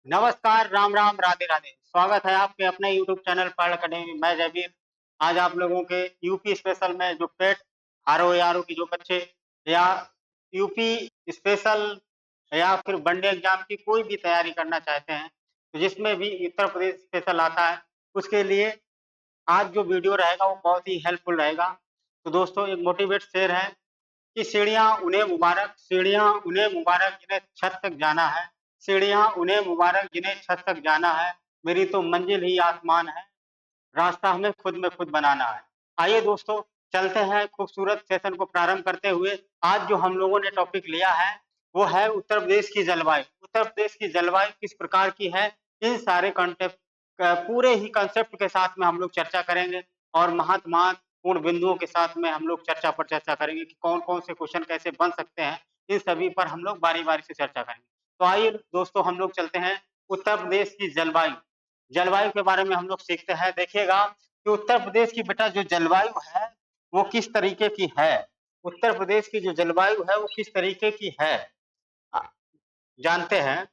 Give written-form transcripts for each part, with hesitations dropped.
नमस्कार, राम राम, राधे राधे। स्वागत है आपके अपने यूट्यूब चैनल पढ़ अकेडमी में। मैं जयवीर आज आप लोगों के यूपी स्पेशल में जो पेट आरओ आरओ की जो बच्चे या यूपी स्पेशल या फिर वनडे एग्जाम की कोई भी तैयारी करना चाहते हैं, तो जिसमें भी उत्तर प्रदेश स्पेशल आता है, उसके लिए आज जो वीडियो रहेगा वो बहुत ही हेल्पफुल रहेगा। तो दोस्तों, एक मोटिवेट शेर है कि सीढ़ियां उन्हें मुबारक जिन्हें छत तक जाना है। सीढ़ियां उन्हें मुबारक जिन्हें छत तक जाना है। मेरी तो मंजिल ही आसमान है, रास्ता हमें खुद में खुद बनाना है। आइए दोस्तों, चलते हैं खूबसूरत सेशन को प्रारंभ करते हुए। आज जो हम लोगों ने टॉपिक लिया है वो है उत्तर प्रदेश की जलवायु। उत्तर प्रदेश की जलवायु किस प्रकार की है, इन सारे कॉन्टेक्ट पूरे ही कंसेप्ट के साथ में हम लोग चर्चा करेंगे और महत्वपूर्ण बिंदुओं के साथ में हम लोग चर्चा पर चर्चा करेंगे कि कौन कौन से क्वेश्चन कैसे बन सकते हैं। इन सभी पर हम लोग बारी बारी से चर्चा करेंगे। तो आइए दोस्तों, हम लोग चलते हैं उत्तर प्रदेश की जलवायु। जलवायु के बारे में हम लोग सीखते हैं। देखिएगा कि उत्तर प्रदेश की बेटा जो जलवायु है वो किस तरीके की है। उत्तर प्रदेश की जो जलवायु है वो किस तरीके की है, आ, जानते हैं।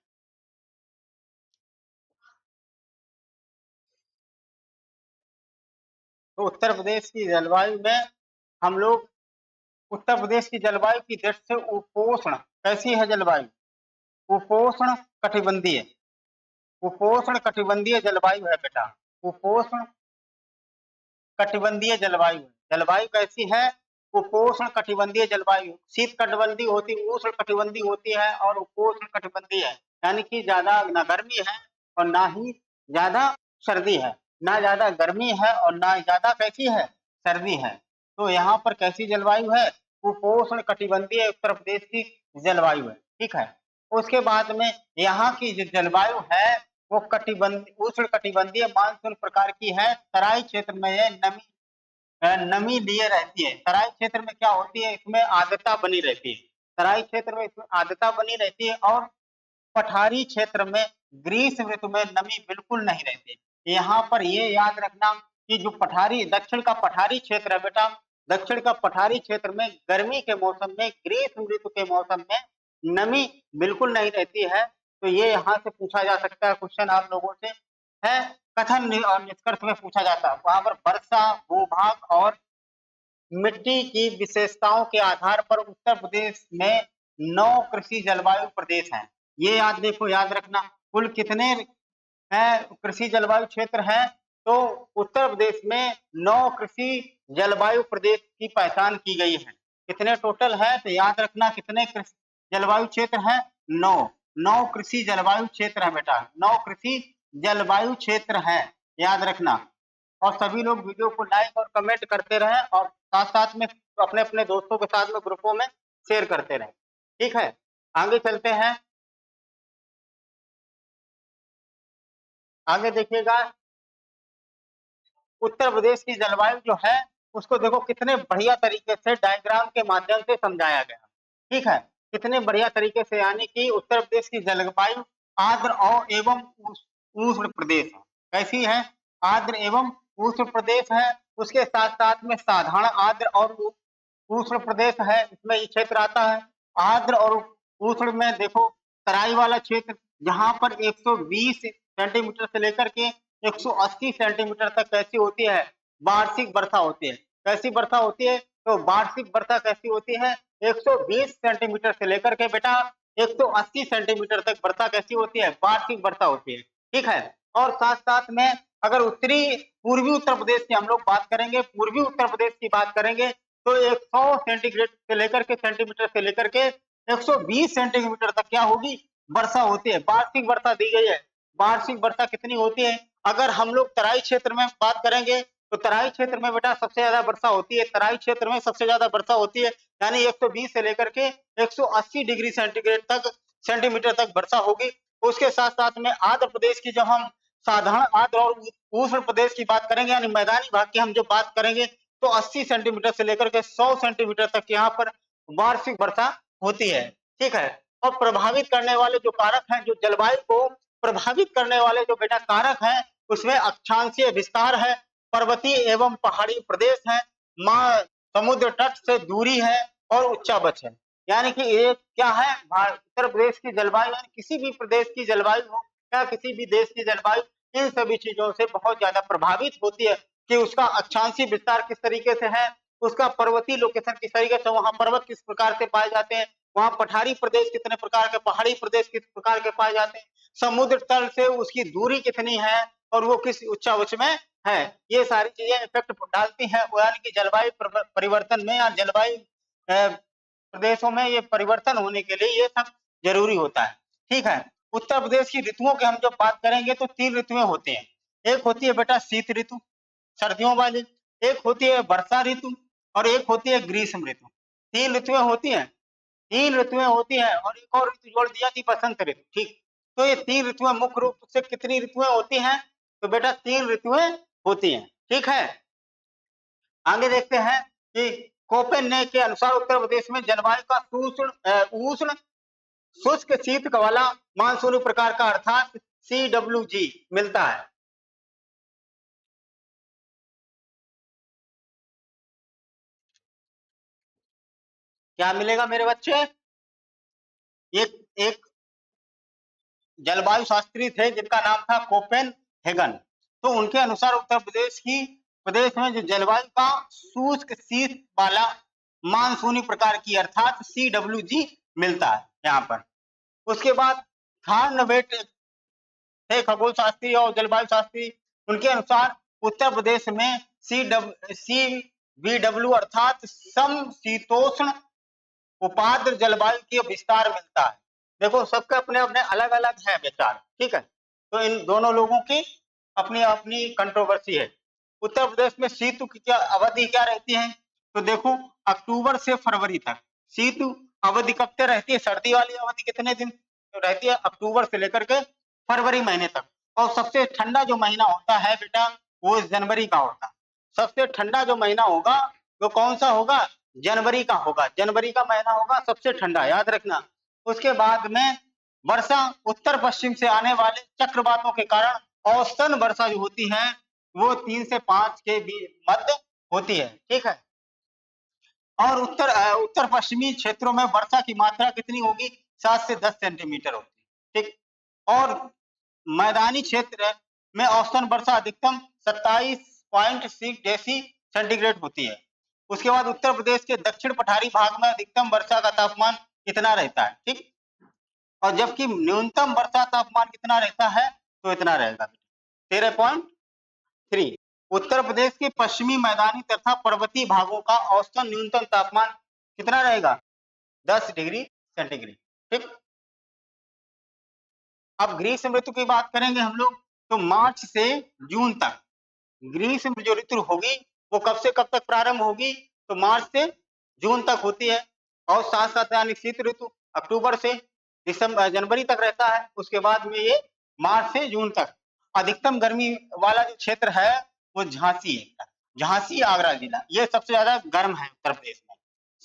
तो उत्तर प्रदेश की जलवायु में हम लोग उत्तर प्रदेश की जलवायु की दृष्टि से उपोष्ण कैसी है जलवायु, उपोष्ण कटिबंधीय, उपोष्ण कटिबंधीय जलवायु है बेटा। उपोष्ण कटिबंधीय जलवायु है। जलवायु कैसी है, उपोष्ण कटिबंधीय जलवायु। शीत कटिबंधीय होती, उष्ण कटिबंधीय होती है और उपोष्ण कटिबंधीय है। यानी कि ज्यादा ना गर्मी है और ना ही ज्यादा सर्दी है, ना ज्यादा गर्मी है और ना ज्यादा कैसी है, सर्दी है। तो यहाँ पर कैसी जलवायु है, उपोष्ण कटिबंधीय उत्तर प्रदेश की जलवायु है। ठीक है। उसके बाद में यहाँ की जो जलवायु है वो उष्ण कटिबंधीय मानसून प्रकार की है। तराई क्षेत्र में ये नमी लिए रहती है। तराई क्षेत्र में क्या होती है, इसमें आर्द्रता बनी रहती है। तराई क्षेत्र में इसमें आर्द्रता बनी रहती है और पठारी क्षेत्र में ग्रीष्म ऋतु में नमी बिल्कुल नहीं रहती। यहाँ पर ये याद रखना कि जो पठारी दक्षिण का पठारी क्षेत्र है बेटा, दक्षिण का पठारी क्षेत्र में गर्मी के मौसम में, ग्रीष्म ऋतु के मौसम में नमी बिल्कुल नहीं रहती है। तो ये यहाँ से पूछा जा सकता है क्वेश्चन आप लोगों से है। कथन और निष्कर्ष में पूछा जाता है वहां पर वर्षा भूभाग और मिट्टी की विशेषताओं के आधार पर उत्तर प्रदेश में 9 कृषि जलवायु प्रदेश हैं। ये याद देखो, याद रखना कुल कितने कृषि जलवायु क्षेत्र है। तो उत्तर प्रदेश में 9 कृषि जलवायु प्रदेश की पहचान की गई है। कितने टोटल है, तो याद रखना कितने कृषि जलवायु क्षेत्र है, 9। 9 कृषि जलवायु क्षेत्र है बेटा, 9 कृषि जलवायु क्षेत्र है, याद रखना। और सभी लोग वीडियो को लाइक और कमेंट करते रहें और साथ साथ में अपने अपने दोस्तों के साथ में ग्रुपों में शेयर करते रहें। ठीक है, आगे चलते हैं। आगे देखिएगा, उत्तर प्रदेश की जलवायु जो है उसको देखो कितने बढ़िया तरीके से डायग्राम के माध्यम से समझाया गया। ठीक है, कितने बढ़िया तरीके से, यानी कि उत्तर प्रदेश की जलवायु आर्द्र और एवं उष्ण प्रदेश है। कैसी है, आर्द्र एवं उष्ण प्रदेश है। उसके साथ साथ में साधारण आर्द्र और उष्ण प्रदेश है, इसमें ये क्षेत्र आता है। आर्द्र और उष्ण में देखो तराई वाला क्षेत्र जहां पर 120 सेंटीमीटर से लेकर के 180 सेंटीमीटर तक कैसी होती है, वार्षिक वर्षा होती है। कैसी वर्षा होती है, तो वार्षिक वर्षा कैसी होती है, 120 सेंटीमीटर से लेकर के बेटा 180 सेंटीमीटर तक वर्षा कैसी होती है, वार्षिक वर्षा होती है। ठीक है। और साथ साथ में अगर पूर्वी उत्तर प्रदेश की हम लोग बात करेंगे, पूर्वी उत्तर प्रदेश की बात करेंगे तो 100 सेंटीग्रेड से लेकर के सेंटीमीटर से लेकर के 120 सेंटीमीटर तक क्या होगी, वर्षा होती है। वार्षिक वर्षा दी गई है। वार्षिक वर्षा कितनी होती है, अगर हम लोग तराई क्षेत्र में बात करेंगे तो तराई क्षेत्र में बेटा सबसे ज्यादा वर्षा होती है। तराई क्षेत्र में सबसे ज्यादा वर्षा होती है, यानी 120 से लेकर के 180 डिग्री सेंटीग्रेड तक सेंटीमीटर तक वर्षा होगी। उसके साथ साथ में आंध्र प्रदेश की जब हम साधारण आर्द्र और उष्ण प्रदेश की बात करेंगे, यानी मैदानी भाग की हम जो बात करेंगे, तो 80 सेंटीमीटर से लेकर के 100 सेंटीमीटर तक यहाँ पर वार्षिक वर्षा होती है। ठीक है। और प्रभावित करने वाले जो कारक हैं, जो जलवायु को प्रभावित करने वाले जो बेटा कारक हैं, उसमें अक्षांशीय विस्तार है, पर्वतीय एवं पहाड़ी प्रदेश है, समुद्र तट से दूरी है और उच्चावच है। यानी कि ये क्या है, उत्तर प्रदेश की जलवायु, यानी किसी भी प्रदेश की जलवायु हो, या किसी भी देश की जलवायु इन सभी चीजों से बहुत ज्यादा प्रभावित होती है कि उसका अक्षांशीय विस्तार किस तरीके से है, उसका पर्वतीय लोकेशन किस तरीके से, वहां पर्वत किस प्रकार से पाए जाते हैं, वहां पठारी प्रदेश कितने प्रकार के, पहाड़ी प्रदेश किस प्रकार के पाए जाते हैं, समुद्र तल से उसकी दूरी कितनी है और वो किस उच्चावच में है। ये सारी चीजें इफेक्ट डालती हैं, यानी कि जलवायु परिवर्तन में या जलवायु प्रदेशों में ये परिवर्तन होने के लिए ये सब जरूरी होता है। ठीक है, उत्तर प्रदेश की ऋतुओं की हम जब बात करेंगे तो 3 ऋतुएं होती हैं। एक होती है बेटा शीत ऋतु सर्दियों वाली, एक होती है वर्षा ऋतु और एक होती है ग्रीष्म ऋतु। 3 ऋतुएं होती हैं, 3 ऋतुएं होती हैं और एक और ऋतु जोड़ दिया थी बसंत ऋतु। ठीक, तो ये 3 ऋतुएं मुख्य रूप से कितनी ऋतुएं होती हैं? तो बेटा 3 ऋतुएं होती हैं। ठीक है, आगे देखते हैं कि कोपेन ने के अनुसार उत्तर प्रदेश में जलवायु का उष्ण शुष्क शीत वाला मानसूनी प्रकार का अर्थात CWG मिलता है। क्या मिलेगा मेरे बच्चे? एक जलवायु शास्त्री थे जिनका नाम था कोपेन हेगन। तो उनके अनुसार उत्तर प्रदेश में जो जलवायु का शुष्क शीत वाला मानसूनी प्रकार की अर्थात CWG मिलता है यहाँ पर। उसके बाद थार्नवेट थे खगोल शास्त्री और जलवायु शास्त्री, उनके अनुसार उत्तर प्रदेश में CBW अर्थात समशीतोष्ण उपाद्र जलवायु के विस्तार मिलता है। देखो सबके अपने अपने अलग अलग है विचार। ठीक है, तो इन दोनों लोगों की अपनी अपनी कंट्रोवर्सी है। उत्तर प्रदेश में शीत की क्या अवधि क्या रहती है? तो देखो अक्टूबर से फरवरी तक शीत अवधि कब तक रहती है? सर्दी वाली अवधि कितने दिन तो रहती है? अक्टूबर से लेकर के फरवरी महीने तक। और सबसे ठंडा जो महीना होता है बेटा वो जनवरी का होता है। सबसे ठंडा जो महीना होगा वो कौन सा होगा? जनवरी का होगा। जनवरी का महीना होगा सबसे ठंडा, याद रखना। उसके बाद में वर्षा उत्तर पश्चिम से आने वाले चक्रवातों के कारण औसतन वर्षा जो होती है वो 3 से 5 के मध्य होती है। ठीक है, और उत्तर पश्चिमी क्षेत्रों में वर्षा की मात्रा कितनी होगी? 7 से 10 सेंटीमीटर होती है। ठीक, और मैदानी क्षेत्र में औसतन वर्षा अधिकतम 27.6 डेसी सेंटीग्रेड होती है। उसके बाद उत्तर प्रदेश के दक्षिण पठारी भाग में अधिकतम वर्षा का तापमान कितना रहता है? ठीक, और जबकि न्यूनतम वर्षा तापमान कितना रहता है? तो इतना रहेगा 13.3। उत्तर प्रदेश के पश्चिमी मैदानी तथा पर्वतीय भागों का औसतन न्यूनतम तापमान कितना रहेगा? 10 डिग्री सेंटीग्रेड। ठीक, अब ग्रीष्म ऋतु की बात करेंगे हम लोग तो मार्च से जून तक ग्रीष्म जो ऋतु होगी वो कब से कब तक प्रारंभ होगी? तो मार्च से जून तक होती है। और साथ साथ यानी शीत ऋतु अक्टूबर से जनवरी तक रहता है। उसके बाद में ये मार्च से जून तक। अधिकतम गर्मी वाला जो क्षेत्र है वो झांसी है। झांसी आगरा जिला ये सबसे ज्यादा गर्म है उत्तर प्रदेश में।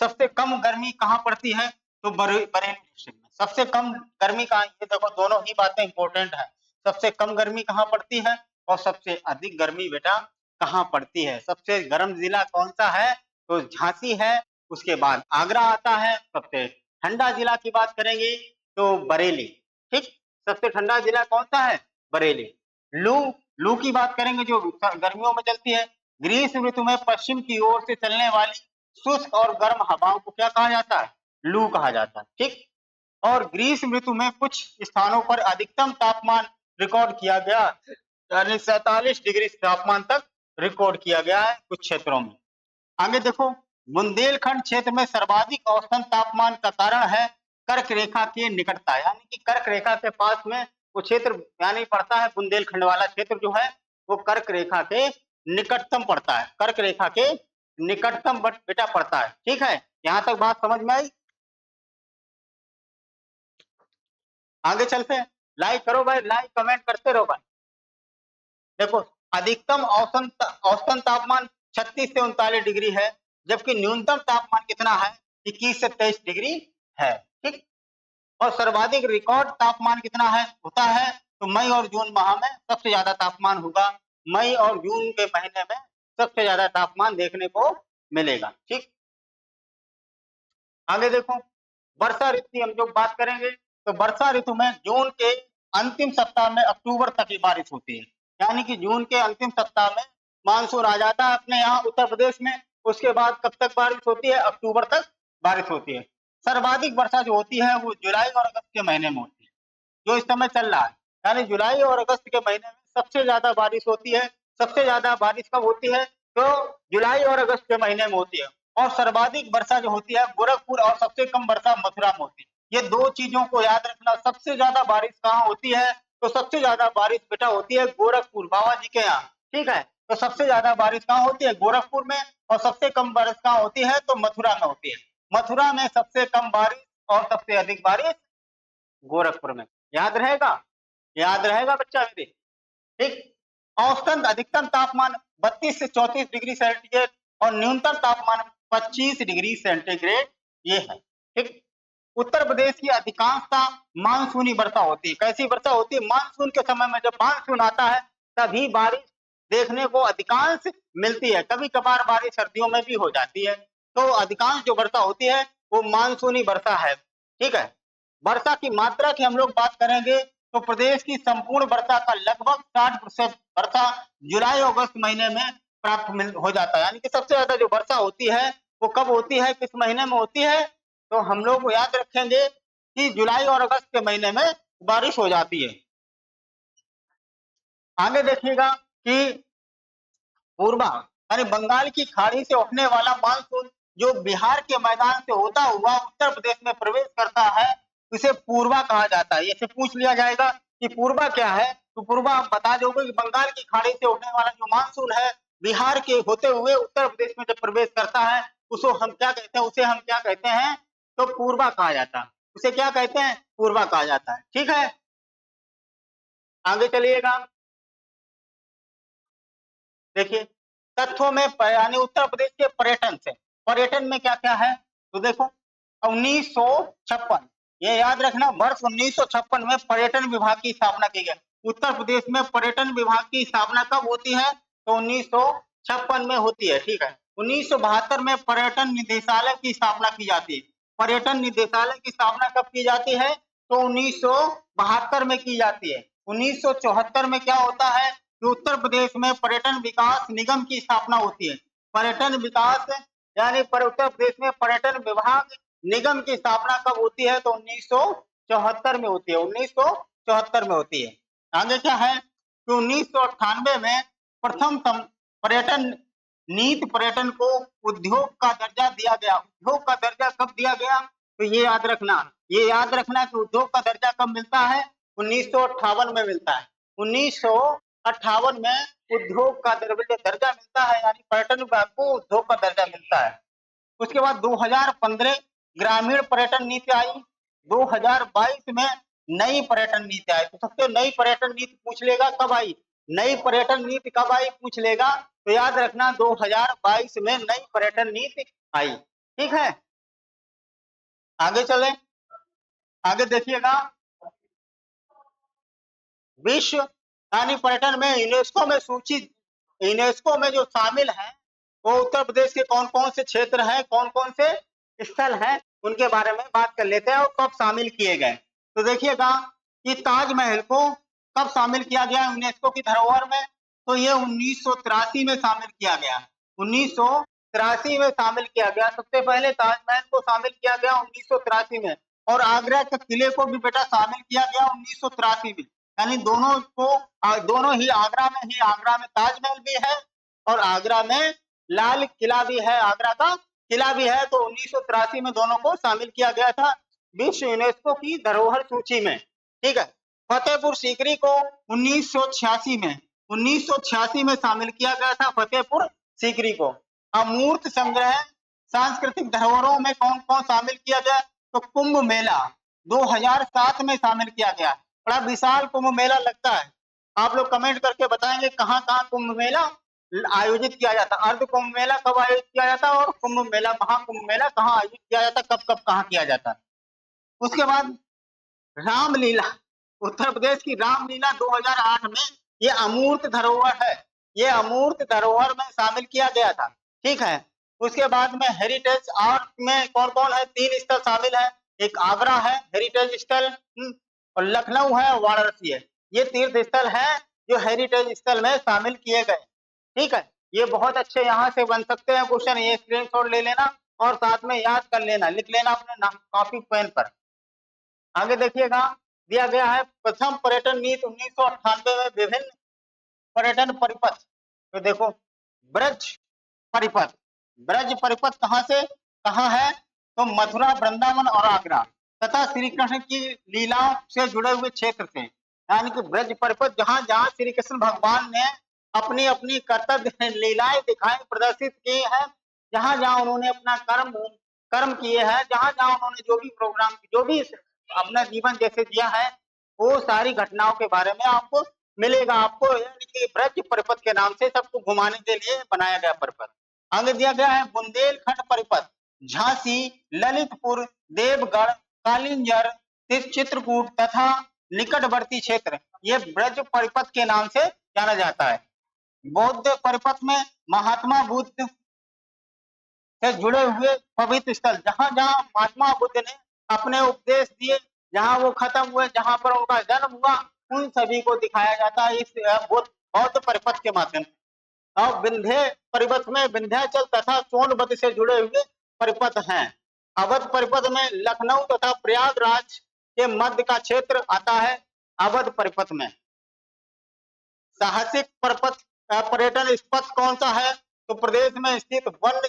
सबसे कम गर्मी कहाँ पड़ती है? तो बरेली डिस्ट्रिक्ट में। सबसे कम गर्मी कहाँ? ये देखो दोनों ही बातें इंपॉर्टेंट है। सबसे कम गर्मी कहाँ पड़ती है और सबसे अधिक गर्मी बेटा कहाँ पड़ती है? सबसे गर्म जिला कौन सा है? तो झांसी है। उसके बाद आगरा आता है। सबसे ठंडा जिला की बात करेंगे तो बरेली। ठीक, सबसे ठंडा जिला कौन सा है? बरेली। लू लू की बात करेंगे जो गर्मियों में चलती है। ग्रीष्म ऋतु में पश्चिम की ओर से चलने वाली शुष्क और गर्म हवाओं को क्या कहा जाता है? लू कहा जाता है। ठीक, और ग्रीष्म ऋतु में कुछ स्थानों पर अधिकतम तापमान रिकॉर्ड किया गया यानी 47 डिग्री तापमान तक रिकॉर्ड किया गया है कुछ क्षेत्रों में। आगे देखो बुंदेलखंड क्षेत्र में सर्वाधिक औसतन तापमान का कारण है कर्क रेखा के निकटता, यानी कि कर्क रेखा के पास में वो क्षेत्र यानी पड़ता है। बुंदेलखंड वाला क्षेत्र जो है वो कर्क रेखा के निकटतम पड़ता है। कर्क रेखा के निकटतम बेटा पड़ता है। ठीक है, यहाँ तक बात समझ में आई? आगे चलते हैं। लाइक करो भाई, लाइक कमेंट करते रहो भाई। देखो अधिकतम औसतन तापमान 36 से 39 डिग्री है, जबकि न्यूनतम तापमान कितना है? 21 से 23 डिग्री है। ठीक, और सर्वाधिक रिकॉर्ड तापमान कितना है होता है? तो मई और जून माह में सबसे ज्यादा तापमान होगा। मई और जून के महीने में सबसे ज्यादा तापमान देखने को मिलेगा। ठीक, आगे देखो वर्षा ऋतु की हम जो बात करेंगे तो वर्षा ऋतु में जून के अंतिम सप्ताह में अक्टूबर तक ही बारिश होती है, यानी कि जून के अंतिम सप्ताह में मानसून आ जाता है अपने यहाँ उत्तर प्रदेश में। उसके बाद कब तक बारिश होती है? अक्टूबर तक बारिश होती है। सर्वाधिक वर्षा जो होती है वो जुलाई और अगस्त के महीने में होती है, जो इस समय चल रहा है, यानी जुलाई और अगस्त के महीने में सबसे ज्यादा बारिश होती है। सबसे ज्यादा बारिश कब होती है? तो जुलाई और अगस्त के महीने में होती है। और सर्वाधिक वर्षा जो होती है गोरखपुर, और सबसे कम वर्षा मथुरा में होती है। ये दो चीजों को याद रखना। सबसे ज्यादा बारिश कहाँ होती है? तो सबसे ज्यादा बारिश बेटा होती है गोरखपुर, बाबा जी के यहाँ। ठीक है, तो सबसे ज्यादा बारिश कहाँ होती है? गोरखपुर में। और सबसे कम बारिश कहाँ होती है? तो मथुरा में होती है। मथुरा में सबसे कम बारिश और सबसे अधिक बारिश गोरखपुर में। याद रहेगा? याद रहेगा बच्चा मेरे? ठीक। औसतन अधिकतम तापमान 32 से 34 डिग्री सेंटीग्रेड और न्यूनतम तापमान 25 डिग्री सेंटीग्रेड ये है। ठीक। उत्तर प्रदेश की अधिकांशता मानसूनी वर्षा होती है। कैसी वर्षा होती है? मानसून के समय में जब मानसून आता है तभी बारिश देखने को अधिकांश मिलती है। कभी कभार बारिश सर्दियों में भी हो जाती है। तो अधिकांश जो वर्षा होती है वो मानसूनी वर्षा है। ठीक है। वर्षा की मात्रा की हम लोग बात करेंगे तो प्रदेश की संपूर्ण वर्षा का लगभग 60% वर्षा जुलाई अगस्त महीने में प्राप्त हो जाता है। यानी कि सबसे ज्यादा जो वर्षा होती है वो कब होती है, किस महीने में होती है? तो हम लोग याद रखेंगे कि जुलाई और अगस्त के महीने में बारिश हो जाती है। आगे देखिएगा कि पूर्वा यानी बंगाल की खाड़ी से उठने वाला मानसून जो बिहार के मैदान से होता हुआ उत्तर प्रदेश में प्रवेश करता है उसे पूर्वा कहा जाता है। ये पूछ लिया जाएगा कि पूर्वा क्या है, तो पूर्वा आप बता दोगे कि बंगाल की खाड़ी से उठने वाला जो मानसून है बिहार के होते हुए उत्तर प्रदेश में जब प्रवेश करता है उसको हम क्या कहते हैं? उसे हम क्या कहते हैं? तो पूर्वा कहा जाता है। उसे क्या कहते हैं? पूर्वा कहा जाता है। ठीक है, आगे चलिएगा। देखिए तथ्यों में यानी उत्तर प्रदेश के पर्यटन से, पर्यटन में क्या क्या है तो देखो 1956, ये याद रखना, वर्ष 1956 में पर्यटन विभाग की स्थापना की गई। उत्तर प्रदेश में पर्यटन विभाग की स्थापना कब होती है? तो 1956 में होती है। ठीक है। 1972 में पर्यटन निदेशालय की स्थापना की जाती है। पर्यटन निदेशालय की स्थापना कब की जाती है? तो 1972 में की जाती है। 1974 में क्या होता है कि उत्तर प्रदेश में पर्यटन विकास निगम की स्थापना होती है। पर्यटन विकास यानी उत्तर प्रदेश में पर्यटन विभाग निगम की स्थापना कब होती है? तो 1974 में होती है। 1974 में होती है। आगे क्या है कि 1998 में प्रथम पर्यटन नीति पर्यटन को उद्योग का दर्जा दिया गया। उद्योग का दर्जा कब दिया गया? तो ये याद रखना, ये याद रखना कि उद्योग का दर्जा कब मिलता है? 1958 में मिलता है। 1958 में उद्योग का दर्जा मिलता है, यानी पर्यटन विभाग को उद्योग का दर्जा मिलता है। उसके बाद 2015 ग्रामीण पर्यटन नीति आई। 2022 में नई पर्यटन नीति आई। तो सबसे नई पर्यटन नीति पूछ लेगा कब आई? नई पर्यटन नीति कब आई पूछ लेगा, तो याद रखना 2022 में नई पर्यटन नीति आई। ठीक है, आगे चले। आगे देखिएगा विश्व यानी पर्यटन में यूनेस्को में सूची, यूनेस्को में जो शामिल है वो उत्तर प्रदेश के कौन कौन से क्षेत्र हैं, कौन कौन से स्थल हैं, उनके बारे में बात कर लेते हैं और कब शामिल किए गए। तो देखिएगा कि ताजमहल को कब शामिल किया गया यूनेस्को की धरोहर में? तो ये 1983 में शामिल किया गया। 1983 में शामिल किया गया। सबसे पहले ताजमहल को शामिल किया गया 1983 में, और आगरा के किले को भी बेटा शामिल किया गया 1983 में। यानी दोनों को दोनों ही आगरा में ताजमहल भी है और आगरा में लाल किला भी है, आगरा का किला भी है। तो 1983 में दोनों को शामिल किया गया था विश्व यूनेस्को की धरोहर सूची में। ठीक है। फतेहपुर सीकरी को 1986 में शामिल किया गया था, फतेहपुर सीकरी को। अमूर्त संग्रह सांस्कृतिक धरोहरों में कौन कौन शामिल किया गया? तो कुंभ मेला 2007 में शामिल किया गया। बड़ा विशाल कुंभ मेला लगता है। आप लोग कमेंट करके बताएंगे कहाँ कहाँ कुंभ मेला आयोजित किया जाता। अर्ध कुंभ मेला कब आयोजित किया जाता और कुंभ मेला महाकुंभ मेला कहाँ आयोजित किया जाता, कब कब कहाँ किया जाता। उसके बाद रामलीला, उत्तर प्रदेश की रामलीला 2008 में ये अमूर्त धरोहर है, ये अमूर्त धरोहर में शामिल किया गया था। ठीक है। उसके बाद में हेरिटेज आर्ट में कौन कौन है? 3 स्थल शामिल है। एक आगरा है हेरिटेज स्थल, और लखनऊ है, वाराणसी है। ये तीर्थ स्थल है जो हेरिटेज स्थल में शामिल किए गए। ठीक है, ये बहुत अच्छे यहाँ से बन सकते हैं क्वेश्चन, ये स्क्रीनशॉट ले लेना और साथ में याद कर लेना, लिख लेना अपने कॉपी पेन पर। आगे देखिएगा, दिया गया है प्रथम पर्यटन नीति 1998 में विभिन्न पर्यटन परिपथ। तो देखो, ब्रज परिपथ, ब्रज परिपथ कहाँ से कहाँ है? तो मथुरा, वृंदावन और आगरा तथा श्री कृष्ण की लीलाओं से जुड़े हुए क्षेत्र से, यानी कि ब्रज परिपथ जहाँ जहाँ श्री कृष्ण भगवान ने अपनी अपनी कर्तव्य लीलाएं दिखाई, प्रदर्शित की है, जहाँ जहाँ उन्होंने अपना कर्म किए हैं, जहाँ जहाँ उन्होंने जो भी प्रोग्राम, जो भी अपना जीवन जैसे जिया है, वो सारी घटनाओं के बारे में आपको मिलेगा। आपको यानी कि ब्रज परिपथ के नाम से सबको घुमाने के लिए बनाया गया परिपथ। आगे दिया गया है बुंदेलखंड परिपथ, झांसी, ललितपुर, देवगढ़, कालिंजर, चित्रकूट तथा निकटवर्ती क्षेत्र, ये ब्रज परिपथ के नाम से जाना जाता है। बौद्ध परिपथ में महात्मा बुद्ध से जुड़े हुए पवित्र स्थल, जहां जहां महात्मा बुद्ध ने अपने उपदेश दिए, जहां वो खत्म हुए, जहां पर उनका जन्म हुआ, उन सभी को दिखाया जाता है इस बौद्ध परिपथ के माध्यम से। और विंध्य परिपथ में विंध्याचल तथा सोनभद्र से जुड़े हुए परिपथ हैं। अवध परिपथ में लखनऊ तथा प्रयागराज के मध्य का क्षेत्र आता है अवध परिपथ में। साहसिक परिपथ पर्यटन पथ कौन सा है? तो प्रदेश में स्थित वन्य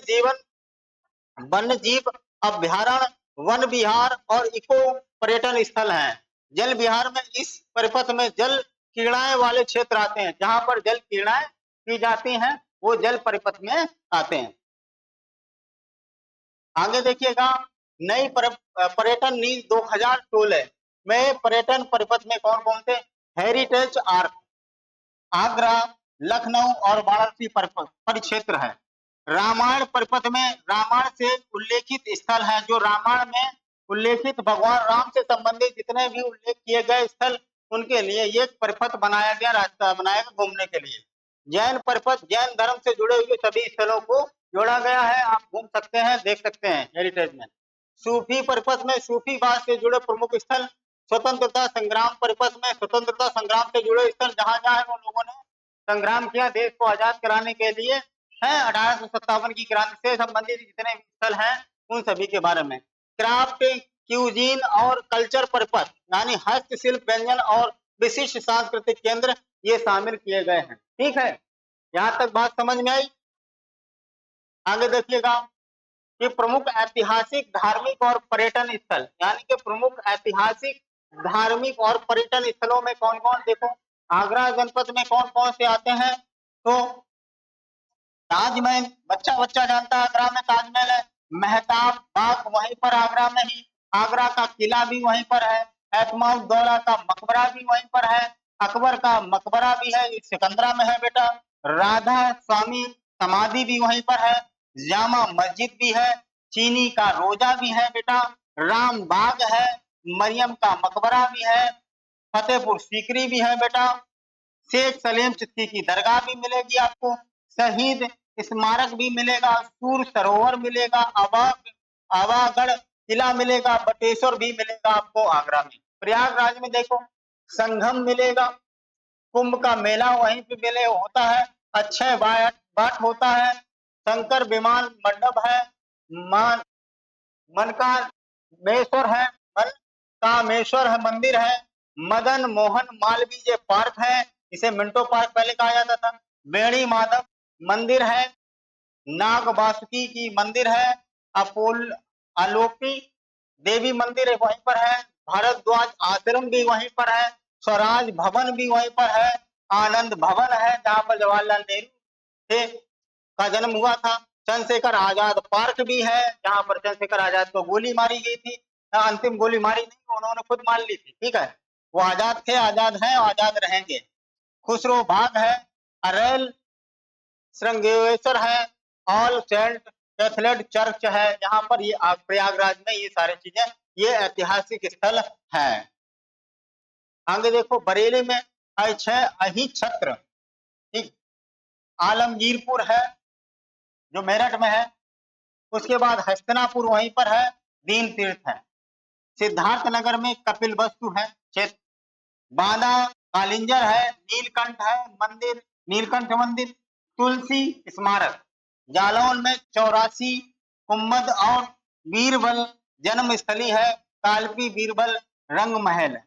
जीव अभ्यारण्य, वन विहार और इको पर्यटन स्थल हैं। जल विहार में इस परिपथ में जल क्रीड़ाएं वाले क्षेत्र आते हैं, जहां पर जल क्रीड़ाएं की जाती हैं, वो जल परिपथ में आते हैं। आगे देखिएगा, नई पर्यटन नीति 2016 में पर्यटन परिपथ में कौन कौन से? हेरिटेज आर्क, आगरा, लखनऊ और वाराणसी परिक्षेत्र है। रामायण परिपथ में रामायण से उल्लेखित स्थल है, जो रामायण में उल्लेखित भगवान राम से संबंधित जितने भी उल्लेख किए गए स्थल, उनके लिए ये परिपथ बनाया गया, रास्ता बनाया गया घूमने के लिए। जैन परिपथ, जैन धर्म से जुड़े हुए सभी स्थलों को जोड़ा गया है, आप घूम सकते हैं, देख सकते हैं हेरिटेज में। सूफी परिपथ में सूफीवाद से जुड़े प्रमुख स्थल। स्वतंत्रता संग्राम परिपथ में स्वतंत्रता संग्राम से जुड़े स्थल, जहां जहां वो लोगों ने संग्राम किया देश को आजाद कराने के लिए है, 1857 की क्रांति से संबंधित जितने स्थल हैं उन सभी के बारे में। क्राफ्ट, क्यूजीन और कल्चर परिपथ, यानी हस्तशिल्प, व्यंजन और विशिष्ट सांस्कृतिक केंद्र, ये शामिल किए गए हैं। ठीक है, यहाँ तक बात समझ में आई। आगे देखिएगा कि प्रमुख ऐतिहासिक, धार्मिक और पर्यटन स्थल, यानी कि प्रमुख ऐतिहासिक, धार्मिक और पर्यटन स्थलों में कौन कौन? देखो, आगरा जनपद में कौन कौन से आते हैं? तो ताजमहल, बच्चा बच्चा जानता है आगरा में ताजमहल है। मेहताब बाग वहीं पर आगरा में ही, आगरा का किला भी वहीं पर है। एतमाउद्दौला का मकबरा भी वहीं पर है। अकबर का मकबरा भी है, सिकंदरा में है बेटा। राधा स्वामी समाधि भी वहीं पर है। जामा मस्जिद भी है। चीनी का रोजा भी है बेटा। राम बाग है। मरियम का मकबरा भी है। फतेहपुर सीकरी भी है बेटा। शेख सलीम चिश्ती की दरगाह भी मिलेगी आपको। शहीद स्मारक भी मिलेगा। सूर सरोवर मिलेगा। आवागढ़ किला मिलेगा। बटेश्वर भी मिलेगा आपको आगरा में। प्रयागराज में देखो, संगम मिलेगा। कुंभ का मेला वहीं पे मिले होता है। अक्षय बाट होता है। शंकर विमान मंडप है। मनकामेश्वर है, मन कामेश्वर है मंदिर है। मदन मोहन मालवीय पार्क है, इसे मिंटो पार्क पहले कहा जाता था। बेणी माधव मंदिर है। नाग वासुकी की मंदिर है। अपोल आलोपी देवी मंदिर वहीं पर है। भारद्वाज आश्रम भी वहीं पर है। स्वराज भवन भी वहीं पर है। आनंद भवन है, जहां पर जवाहरलाल नेहरू का जन्म हुआ था। चंद्रशेखर आजाद पार्क भी है, जहां पर चंद्रशेखर आजाद को गोली मारी गई थी। अंतिम गोली मारी नहीं, उन्होंने खुद मार ली थी। ठीक है, वो आजाद थे, आजाद हैं, आजाद रहेंगे। खुसरो बाग है। अरेल श्रृंगेश्वर है। ऑल सेंट कैथलेट चर्च है, यहाँ पर ये प्रयागराज में ये सारी चीजें, ये ऐतिहासिक स्थल है। आगे देखो, बरेली में अही छत्र, ठीक, आलमगीरपुर है जो मेरठ में है। उसके बाद हस्तिनापुर वहीं पर है। दीन तीर्थ है। सिद्धार्थ नगर में कपिल वस्तु है, बांदा कालिंजर है, नीलकंठ है मंदिर, नीलकंठ मंदिर, तुलसी स्मारक, जालौन में 84 कुम्मद और बीरबल जन्म स्थली है, कालपी बीरबल रंग महल है।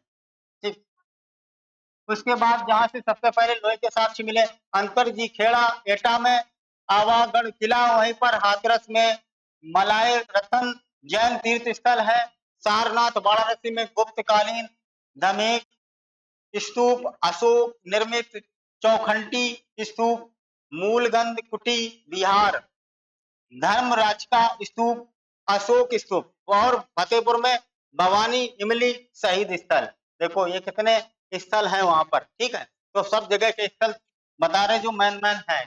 ठीक, उसके बाद जहां से सबसे पहले लोहे के साक्ष्य मिले, अंतर जी खेड़ा एटा में, आवागढ़ किला वहीं पर, हाथरस में मलाय रतन जैन तीर्थ स्थल है, सारनाथ वाराणसी में गुप्तकालीन दमेक स्तूप, अशोक निर्मित चौखंटी स्तूप, मूलगंध कुटी बिहार, धर्मराज का स्तूप, अशोक स्तूप और फतेहपुर में भवानी इमली शहीद स्थल। देखो ये कितने स्थल हैं वहां पर, ठीक है। तो सब जगह के स्थल बता रहे जो मैन है।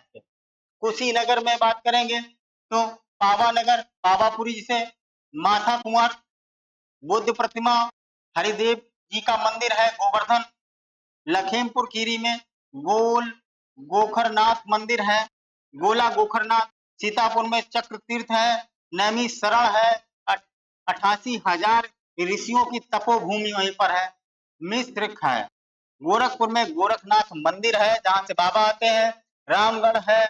कुशीनगर में बात करेंगे तो पावानगर, पावापुरी जिसे माथा कुंवर, बुद्ध प्रतिमा, हरिदेव जी का मंदिर है, गोवर्धन, लखीमपुर खीरी में गोल गोखरनाथ मंदिर है, गोला गोखरनाथ, सीतापुर में चक्र तीर्थ है, नैमी शरण है, 88,000 ऋषियों की तपोभूमि वहीं पर है, मिस्र है, गोरखपुर में गोरखनाथ मंदिर है जहां से बाबा आते हैं, रामगढ़ है,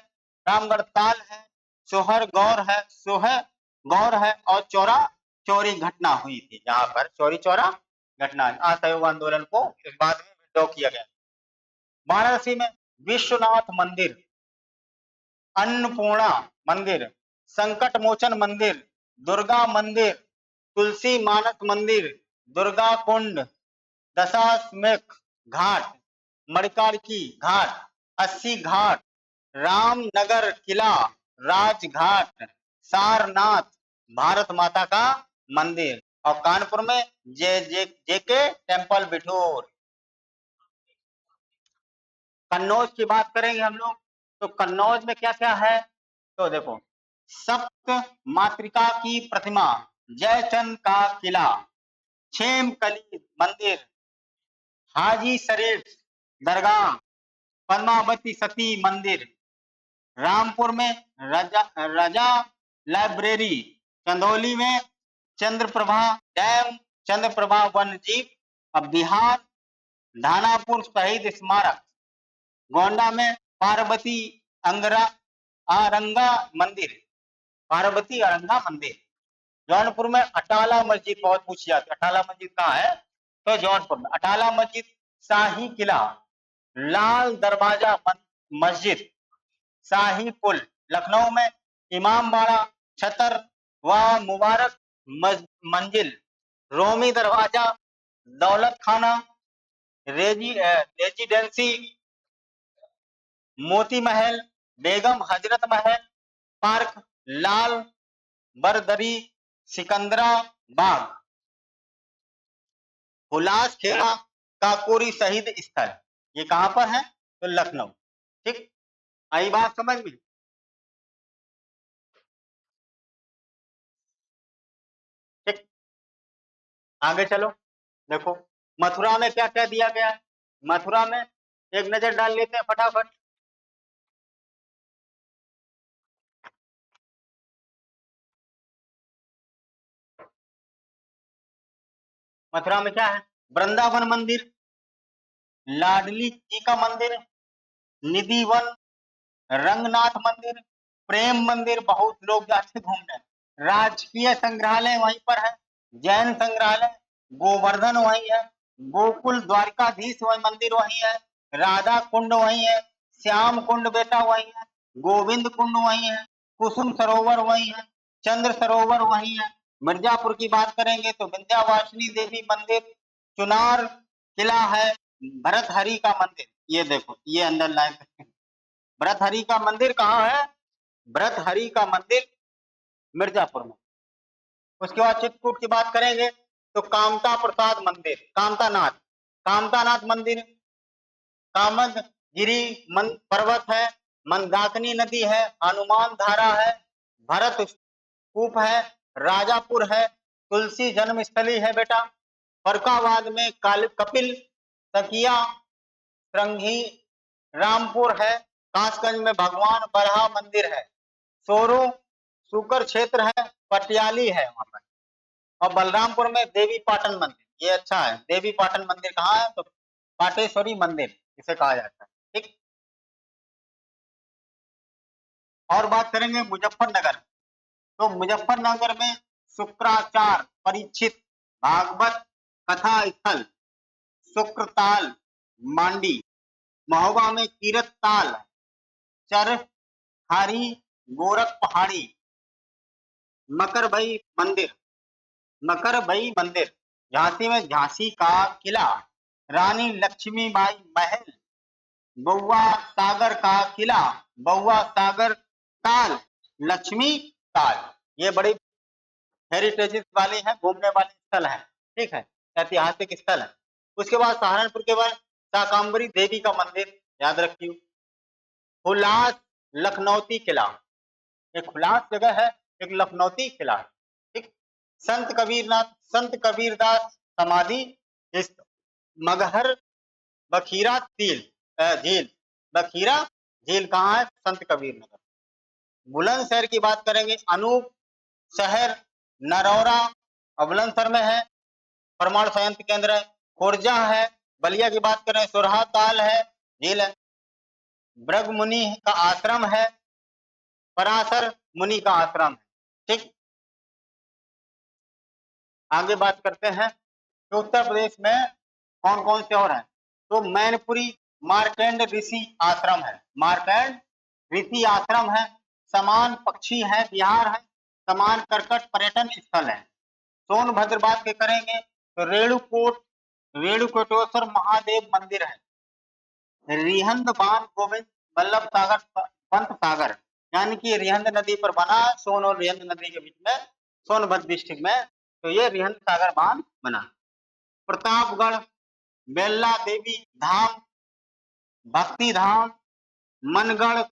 रामगढ़ ताल है, सोहर गौर है, सोहर गौर है, और चौरा चौरी घटना हुई थी जहां पर चौरी चौरा घटना, असहयोग आंदोलन को इस बाद में विद्रोह किया गया। वाराणसी में विश्वनाथ मंदिर, अन्नपूर्णा मंदिर, संकट मोचन मंदिर, दुर्गा मंदिर, तुलसी मानस मंदिर, दुर्गा कुंड, दशाश्वमेध घाट, मणिकार्की घाट, 80 घाट, रामनगर किला, राजघाट, सारनाथ, भारत माता का मंदिर, और कानपुर में जेके टेम्पल बिठूर। कन्नौज की बात करेंगे हम लोग तो कन्नौज में क्या क्या है, तो देखो सप्त मातृका की प्रतिमा, जयचंद का किला, छेमकली मंदिर, हाजी शरीफ दरगाह, पद्मावती सती मंदिर, रामपुर में राजा लाइब्रेरी, चंदौली में चंद्रप्रभा डैम, चंद्रप्रभा वन्य जीव, अब बिहार धानापुर शहीद स्मारक, गोंडा में पार्वती अंगरा आरंगा मंदिर, पार्वती अरंगा मंदिर, जौनपुर में अटाला मस्जिद बहुत पूछी जाती है, अटाला मस्जिद कहाँ है, तो जौनपुर में अटाला मस्जिद, शाही किला, लाल दरवाजा मस्जिद, शाही पुल, लखनऊ में इमामबाड़ा, छतर व मुबारक मंजिल, रोमी दरवाजा, दौलत खाना, रेजिडेंसी, मोती महल, बेगम हजरत महल पार्क, लाल बरदरी, सिकंदरा बाग, हुलास खेड़ा, काकोरी शहीद स्थल, ये कहां पर है, तो लखनऊ। ठीक, आई बात समझ में। ठीक, आगे चलो, देखो मथुरा में क्या क्या दिया गया है, मथुरा में एक नजर डाल लेते हैं फटाफट। मथुरा में क्या है, वृंदावन मंदिर, लाडली जी का मंदिर, निधिवन, रंगनाथ मंदिर, प्रेम मंदिर, बहुत लोग जाते घूमने, राजकीय संग्रहालय वहीं पर है, जैन संग्रहालय, गोवर्धन वहीं है, गोकुल द्वारकाधीश वही मंदिर वहीं है, राधा कुंड वहीं है, श्याम कुंड बेटा वहीं है, गोविंद कुंड वहीं है, कुसुम सरोवर वहीं है, चंद्र सरोवर वहीं है। मिर्जापुर की बात करेंगे तो विंध्यवासिनी देवी मंदिर, चुनार किला है, भरतहरि का मंदिर, ये देखो ये अंदर लाइन, भरतहरि का मंदिर कहाँ है, भरतहरि का मंदिर मिर्जापुर में। उसके बाद चित्रकूट की बात करेंगे तो कामता प्रसाद मंदिर, कामतानाथ मंदिर, कामदगिरी पर्वत है, मंदाकिनी नदी है, हनुमान धारा है, भरत कूप है, राजापुर है, तुलसी जन्म स्थली है बेटा, फरुखाबाद में कपिल तकिया, श्रृंगी रामपुर है, कासगंज में भगवान बरहा मंदिर है, सोरो सुकर क्षेत्र है, पटियाली है वहां पर, और बलरामपुर में देवी पाटन मंदिर, ये अच्छा है, देवी पाटन मंदिर कहाँ है, तो पाटेश्वरी मंदिर इसे कहा जाता है। ठीक। और बात करेंगे मुजफ्फरनगर, तो मुजफ्फरनगर में शुक्राचार, परीक्षित, भागवत कथा स्थल, शुक्रताल, मांडी, महोबा में कीरत ताल, चरखारी, गोरख पहाड़ी, मकरभई मंदिर, मकरभई मंदिर, झांसी में झांसी का किला, रानी लक्ष्मीबाई महल, बउआ सागर का किला, बउआ सागर ताल, लक्ष्मी ताल, ये बड़ी हेरिटेज वाले हैं, घूमने वाले स्थल हैं। ठीक है, ऐतिहासिक स्थल है। उसके बाद सहारनपुर के बाद शाकंभरी देवी का मंदिर याद रखिए। हुलास लखनौती किला, एक हुलास जगह है, एक लखनौती किला है। ठीक। संत कबीरदास समाधि, इस मगहर बखीरा झील, बखीरा झील कहाँ है? संत कबीर नगर। बुलंदशहर की बात करेंगे, अनूप शहर, नरौरा और बुलंदशहर में है, परमाणु संयंत्र केंद्र है। खुर्जा है, बलिया की बात करें, सुरहा ताल है, झील है। ब्रग मुनि का आश्रम है, पराशर मुनि का आश्रम है। ठीक। आगे बात करते हैं कि उत्तर प्रदेश में कौन कौन से और हैं, तो मैनपुरी मार्केंड ऋषि आश्रम है, मार्केंड ऋषि आश्रम है। समान पक्षी है, बिहार है। समान करकट पर्यटन स्थल है। सोनभद्र बात के करेंगे तो रेणुकोटेश्वर महादेव मंदिर है। रिहंद बांध गोविंद बल्लभ सागर पंत सागर, यानी कि रिहंद नदी पर बना, सोन और रिहंद नदी के बीच में, सोनभद्र डिस्ट्रिक्ट में, तो ये रिहंद सागर बांध बना। प्रतापगढ़, बेल्ला देवी धाम, भक्ति धाम, मनगढ़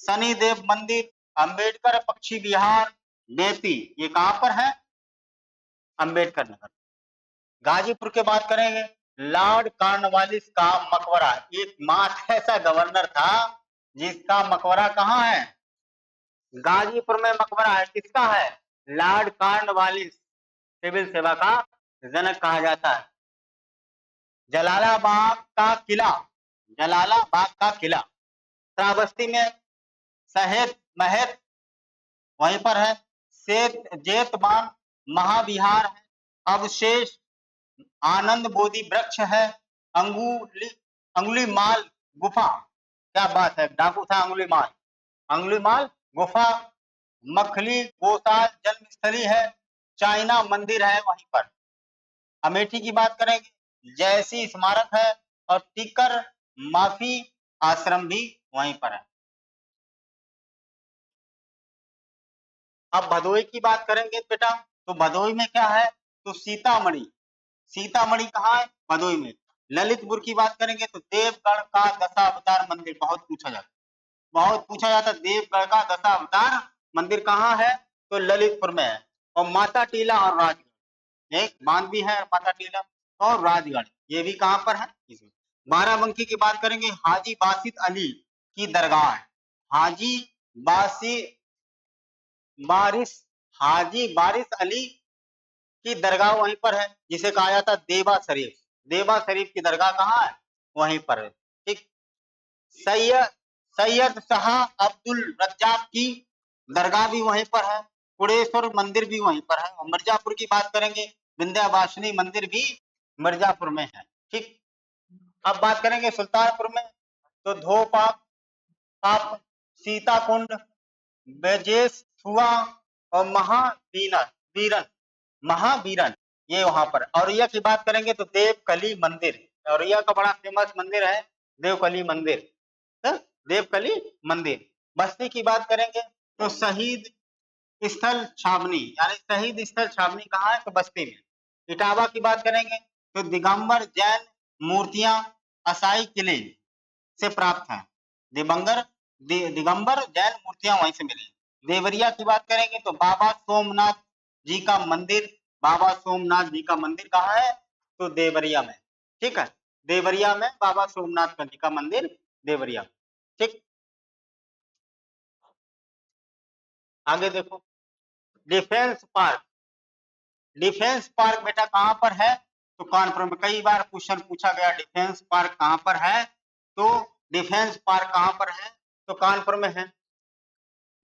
शनिदेव मंदिर, अंबेडकर पक्षी विहार, नेती, ये कहां पर है? अंबेडकर नगर। गाजीपुर के बात करेंगे, लॉर्ड कॉर्नवालिस का मकबरा, एक मात्र ऐसा गवर्नर था जिसका मकबरा कहाँ है? गाजीपुर में मकबरा है। किसका है? लॉर्ड कॉर्नवालिस, सिविल सेवा का जनक कहा जाता है। जलालाबाग का किला, जलालाबाग का किला, श्रावस्ती में सहेत महत वहीं पर है। जेतबान महाविहार है। अवशेष आनंद बोधि वृक्ष है। अंगुलीमाल गुफा, क्या बात है, डाकू था अंगुलीमाल, अंगुलीमाल गुफा। मखली गोसाल जन्मस्थली है। चाइना मंदिर है वहीं पर। अमेठी की बात करेंगे, जैसी स्मारक है, और टिकर माफी आश्रम भी वहीं पर है। अब भदोई की बात करेंगे बेटा, तो भदोई में क्या है? तो सीतामढ़ी, सीतामढ़ी कहाँ है? भदोई में। ललितपुर की बात करेंगे तो देवगढ़ का दशावतार मंदिर, बहुत पूछा जाता, बहुत पूछा जाता, देवगढ़ का दशावतार मंदिर कहाँ है? तो ललितपुर में है। और माता टीला और राजगढ़, एक बांध भी है माता टीला और राजगढ़, ये भी कहाँ पर है? इसमें। बाराबंकी की बात करेंगे, हाजी बासित अली की दरगाह है। हाजी बासी बारिश हाजी बारिश अली की दरगाह वहीं पर है, जिसे कहा जाता है देवा शरीफ। देवा शरीफ की दरगाह कहाँ है? वहीं पर है। ठीक। सैयद सैयद शाह अब्दुल रज्जाक की दरगाह भी वहीं पर है। कुड़ेश्वर मंदिर भी वहीं पर है। और मिर्जापुर की बात करेंगे, विंध्यावासिनी मंदिर भी मिर्जापुर में है। ठीक। अब बात करेंगे सुल्तानपुर में, तो धोपा पाप, सीता कुंड, बेजेस हुआ और महावीरन, महावीरन, ये वहां पर। औरैया की बात करेंगे तो देवकली मंदिर, औरैया का बड़ा फेमस मंदिर है देवकली मंदिर, है? देवकली मंदिर। बस्ती की बात करेंगे तो शहीद स्थल छावनी, यानी शहीद स्थल छावनी कहाँ है? तो बस्ती में। इटावा की बात करेंगे तो दिगंबर जैन मूर्तियां असाई किले से प्राप्त हैं। दिगंबर जैन मूर्तियां वहीं से मिली। देवरिया की बात करेंगे तो बाबा सोमनाथ जी का मंदिर, बाबा सोमनाथ जी का मंदिर कहाँ है? तो देवरिया में। ठीक है, देवरिया में बाबा सोमनाथ जी का मंदिर, देवरिया। ठीक। आगे देखो, डिफेंस पार्क, डिफेंस पार्क बेटा कहाँ पर है? तो कानपुर में। कई बार क्वेश्चन पूछा गया डिफेंस पार्क कहाँ पर है, तो डिफेंस पार्क कहाँ पर है, तो कानपुर में है।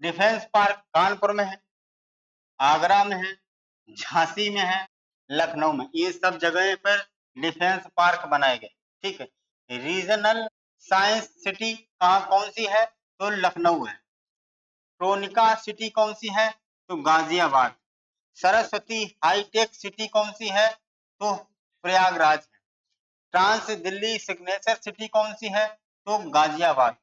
डिफेंस पार्क कानपुर में है, आगरा में है, झांसी में है, लखनऊ में, ये सब जगह पर डिफेंस पार्क बनाए गए। ठीक है। रीजनल साइंस सिटी कहाँ कौन सी है, तो लखनऊ है। ट्रोनिका सिटी कौन सी है, तो गाजियाबाद। सरस्वती हाईटेक सिटी कौन सी है, तो प्रयागराज है। ट्रांस दिल्ली सिग्नेचर सिटी कौन सी है, तो गाजियाबाद।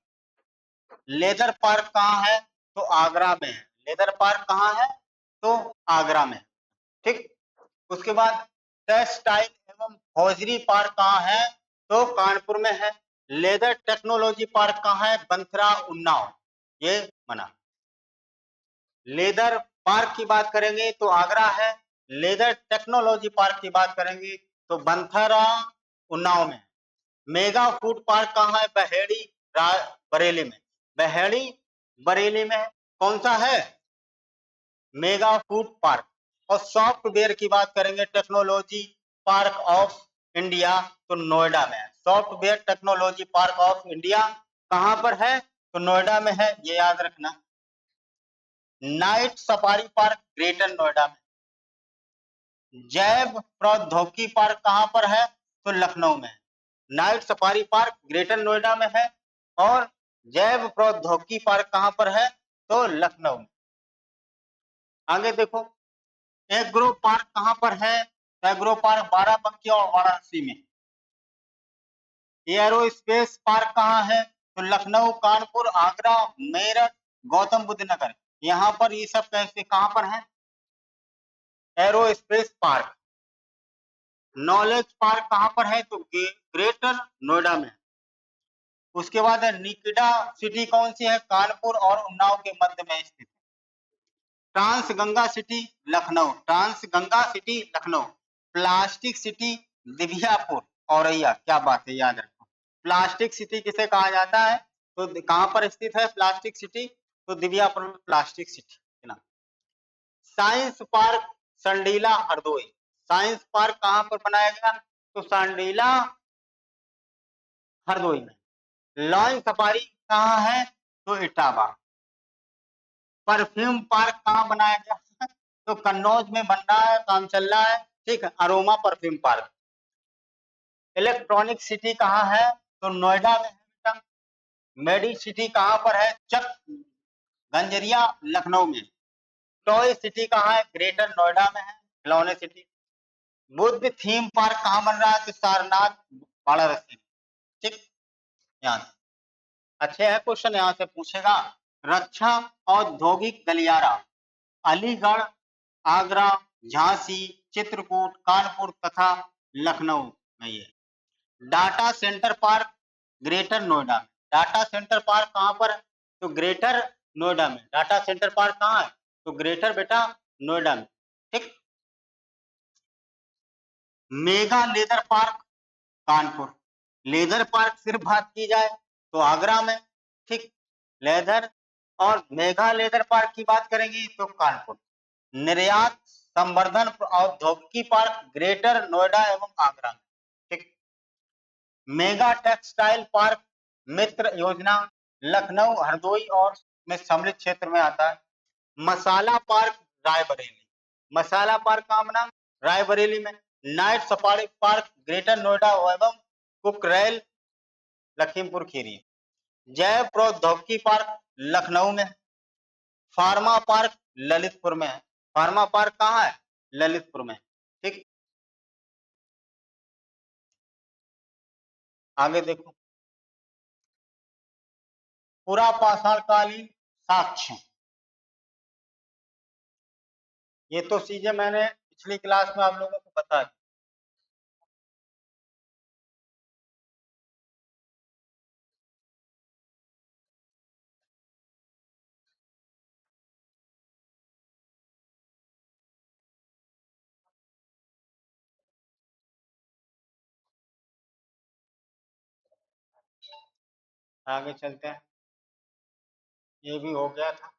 लेदर पार्क कहाँ है, तो आगरा में है। लेदर पार्क कहाँ है, तो आगरा में। ठीक। उसके बाद टेक्सटाइल एवं हौजरी पार्क कहाँ है, तो कानपुर में है। लेदर टेक्नोलॉजी पार्क कहाँ है, बंथरा उन्नाव, ये बना। लेदर पार्क की बात करेंगे तो आगरा है। लेदर टेक्नोलॉजी पार्क की बात करेंगे तो बंथरा उन्नाव में। मेगा फूड पार्क कहाँ है, बरेली में। बहेड़ी बरेली में कौन सा है, मेगा फूड पार्क। और सॉफ्टवेयर की बात करेंगे टेक्नोलॉजी पार्क ऑफ इंडिया, तो नोएडा में है। Software technology park of India कहां पर है, तो नोएडा में है, ये याद रखना। Night safari park Greater Noida में। जैव प्रौद्योगिकी पार्क कहां पर है, तो लखनऊ में। Night safari park Greater Noida में है और जैव प्रौद्योगिकी पार्क कहां पर है, तो लखनऊ में। आगे देखो, एग्रो पार्क कहां पर है, तो एग्रो पार्क बाराबंकी और वाराणसी में। एयरोस्पेस पार्क कहां है, तो लखनऊ, कानपुर, आगरा, मेरठ, गौतम बुद्ध नगर, यहाँ पर ये सब कैसे कहां पर है, एरोस्पेस पार्क। नॉलेज पार्क कहां पर है, तो ग्रेटर नोएडा में। उसके बाद निकिडा सिटी कौन सी है, कानपुर और उन्नाव के मध्य में स्थित। Trans Ganga city Lucknow, trans Ganga city Lucknow. Plastic city Divyapur Auraiya, क्या बात है, याद रखो। प्लास्टिक सिटी किसे कहा जाता है, तो कहां पर स्थित है प्लास्टिक सिटी, तो दिव्यापुर में प्लास्टिक सिटी ना। Science park Sandila Hardoi, science park कहां पर बनाया गया, तो संडीला हरदोई में। लॉयन सफारी कहां है, तो इटावा। परफ्यूम पार्क कहां बनाया गया है? तो कन्नौज में बन रहा है, काम चल रहा है। ठीक है, aroma perfume park. Electronic city कहां है, तो नोएडा में है बेटा। मेडी सिटी कहां पर है, चक गंजरिया लखनऊ में। टॉय सिटी कहां है, ग्रेटर नोएडा में है, खिलौने सिटी। बुद्ध थीम पार्क कहां बन रहा है, तो सारनाथ वाराणसी। ठीक, यहाँ अच्छे है क्वेश्चन, यहाँ से पूछेगा। रक्षा औद्योगिक गलियारा अलीगढ़, आगरा, झांसी, चित्रकूट, कानपुर तथा लखनऊ में ये। Data centre park Greater Noida में। डाटा सेंटर पार्क कहां पर है, तो ग्रेटर नोएडा में। डाटा सेंटर पार्क कहां है, तो ग्रेटर बेटा नोएडा में। ठीक। Mega leather park Kanpur. Leather park सिर्फ बात की जाए तो आगरा में। ठीक। लेदर और मेगा लेदर पार्क की बात करेंगे तो कानपुर। निर्यात संवर्धन औद्योगिकी पार्क ग्रेटर नोएडा एवं आगरा में। ठीक। मेगा टेक्सटाइल पार्क मित्र योजना लखनऊ, हरदोई और में सम्मिलित क्षेत्र में आता है। मसाला पार्क रायबरेली, मसाला पार्क कहां बना, रायबरेली में। Night safari park Greater Noida एवं कुकरेल लखीमपुर खीरी। जैव प्रौद्योगिकी पार्क लखनऊ में। फार्मा पार्क ललितपुर में है। फार्मा पार्क कहाँ है, ललितपुर में। ठीक। आगे देखो, पूरा पाषाण कालीन साक्ष्य, ये तो चीजें मैंने पिछली क्लास में आप लोगों को बता दी। आगे चलते हैं, ये भी हो गया था।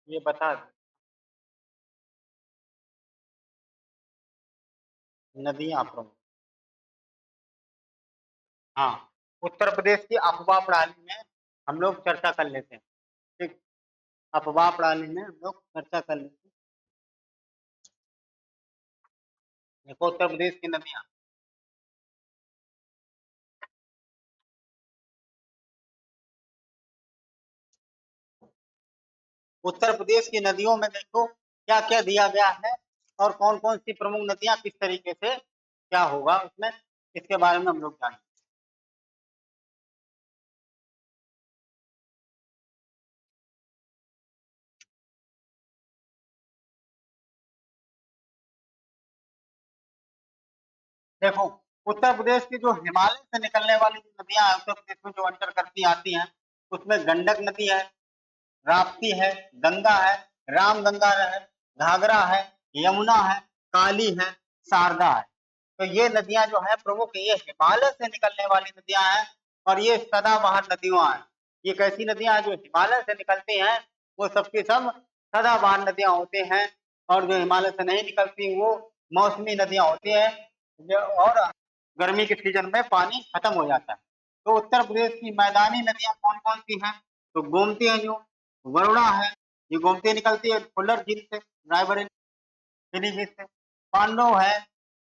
ये बता दो। नदियां प्रमुख। हाँ, उत्तर प्रदेश की अफवाह प्रणाली में हम लोग चर्चा कर लेते हैं। ठीक, अफवाह प्रणाली में हम लोग चर्चा कर लेते हैं। देखो उत्तर प्रदेश की नदियां। उत्तर प्रदेश की नदियों में देखो क्या क्या दिया गया है और कौन कौन सी प्रमुख नदियां किस तरीके से क्या होगा उसमें, इसके बारे में हम लोग जानेंगे। देखो उत्तर प्रदेश की जो हिमालय से निकलने वाली जो नदियां हैं उत्तर प्रदेश में जो अंतर करती आती हैं, उसमें गंडक नदी है, राप्ती है, गंगा है, रामगंगा है, घाघरा है, यमुना है, काली है, शारदा है। तो ये नदियां जो है प्रमुख, ये हिमालय से निकलने वाली नदियां हैं और ये सदाबहार नदियां हैं। ये कैसी नदियां हैं जो हिमालय से निकलती हैं, वो सबकी सब सदाबहार नदियां होती हैं। और जो हिमालय से नहीं निकलती वो मौसमी नदियां होती हैं, जो और गर्मी के सीजन में पानी खत्म हो जाता है। तो उत्तर प्रदेश की मैदानी नदियां कौन कौन सी हैं? तो गोमती है, जो वरुणा है, ये गोमती निकलती है फुल्लर झील से, रायबरेली पीलीभीत से। पांडव है,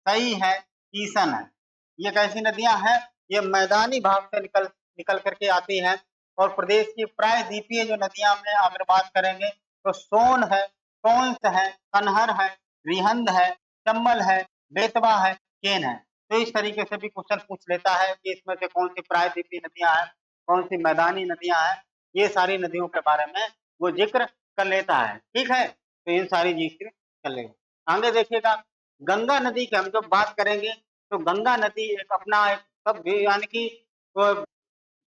सई है, कीसन है। ये कैसी नदियां हैं? ये मैदानी भाग से निकल निकल करके आती हैं। और प्रदेश की प्रायद्वीपीय जो नदियां में अगर बात करेंगे तो सोन है, टोंस है, कनहर है, रिहंद है, चंबल है, बेतवा है, केन है। तो इस तरीके से भी क्वेश्चन पूछ लेता है कि इसमें से कौन सी प्रायद्वीपीय नदियां हैं, कौन सी मैदानी नदियां हैं। ये सारी नदियों के बारे में वो जिक्र कर लेता है। ठीक है, तो इन सारी जिक्र कर लेगा। आगे देखिएगा, गंगा नदी की हम जब बात करेंगे तो गंगा नदी एक अपना एक सब यानी कि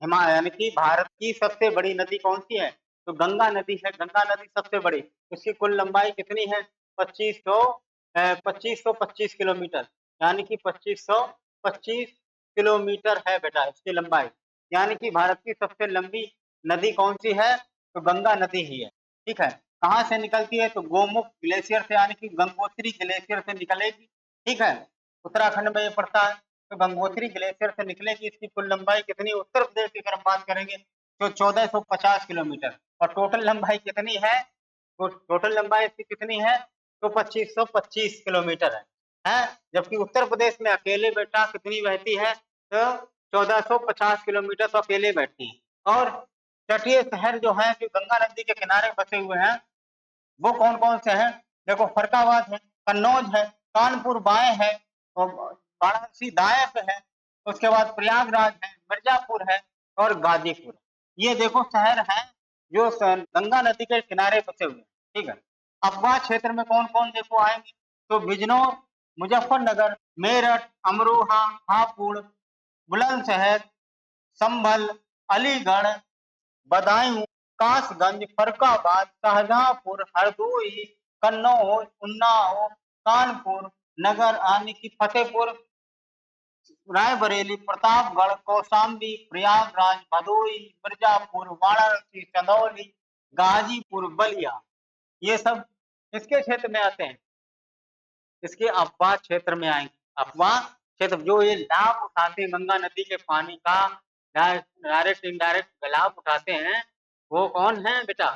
यानी कि भारत की सबसे बड़ी नदी कौन सी है? तो गंगा नदी है। गंगा नदी सबसे बड़ी, उसकी कुल लंबाई कितनी है? 2525 किलोमीटर, यानी कि 2525 किलोमीटर है बेटा इसकी लंबाई। यानी कि भारत की सबसे लंबी नदी कौन सी है? तो गंगा नदी ही है। ठीक है, कहाँ से निकलती है? तो गोमुख ग्लेशियर से, यानी कि गंगोत्री ग्लेशियर से निकलेगी। ठीक है, उत्तराखंड में ये पड़ता है। तो गंगोत्री ग्लेशियर से निकलेगी। इसकी कुल लंबाई कितनी? उत्तर प्रदेश की अगर हम बात करेंगे तो 1450 किलोमीटर। और टोटल लंबाई कितनी है? तो टोटल लंबाई इसकी कितनी है? तो 2525 किलोमीटर है। जबकि उत्तर प्रदेश में अकेले बेटा कितनी बहती है? तो 1450 किलोमीटर तो अकेले बहती है। और तटीय शहर जो है जो गंगा नदी के किनारे बसे हुए हैं वो कौन कौन से हैं? देखो फरकाबाद है, कन्नौज है, कानपुर बाएं है, और वाराणसी दाएं पे है। उसके बाद प्रयागराज है, मिर्जापुर है और गाजीपुर। ये देखो शहर हैं जो गंगा नदी के किनारे बसे हुए हैं। ठीक है, अफवाह क्षेत्र में कौन कौन देखो आएंगे? तो बिजनौर, मुजफ्फरनगर, मेरठ, अमरोहा, हापुड़, बुलंदशहर, संभल, अलीगढ़, बदायूं, कासगंज, फर्रुखाबाद, शाहजहांपुर, हरदोई, कन्नौज, उन्नाव, कानपुर, नगर यानी कि फतेहपुर, रायबरेली, प्रतापगढ़, कौशाम्बी, प्रयागराज, भदोई, मिर्जापुर, वाराणसी, चंदौली, गाजीपुर, बलिया, ये सब किसके क्षेत्र में आते हैं? इसके अफवाह क्षेत्र में आएंगे। अफवाह क्षेत्र जो ये लाभ उठाते हैं गंगा नदी के पानी का, डायरेक्ट इनडायरेक्ट लाभ उठाते हैं, वो कौन है बेटा?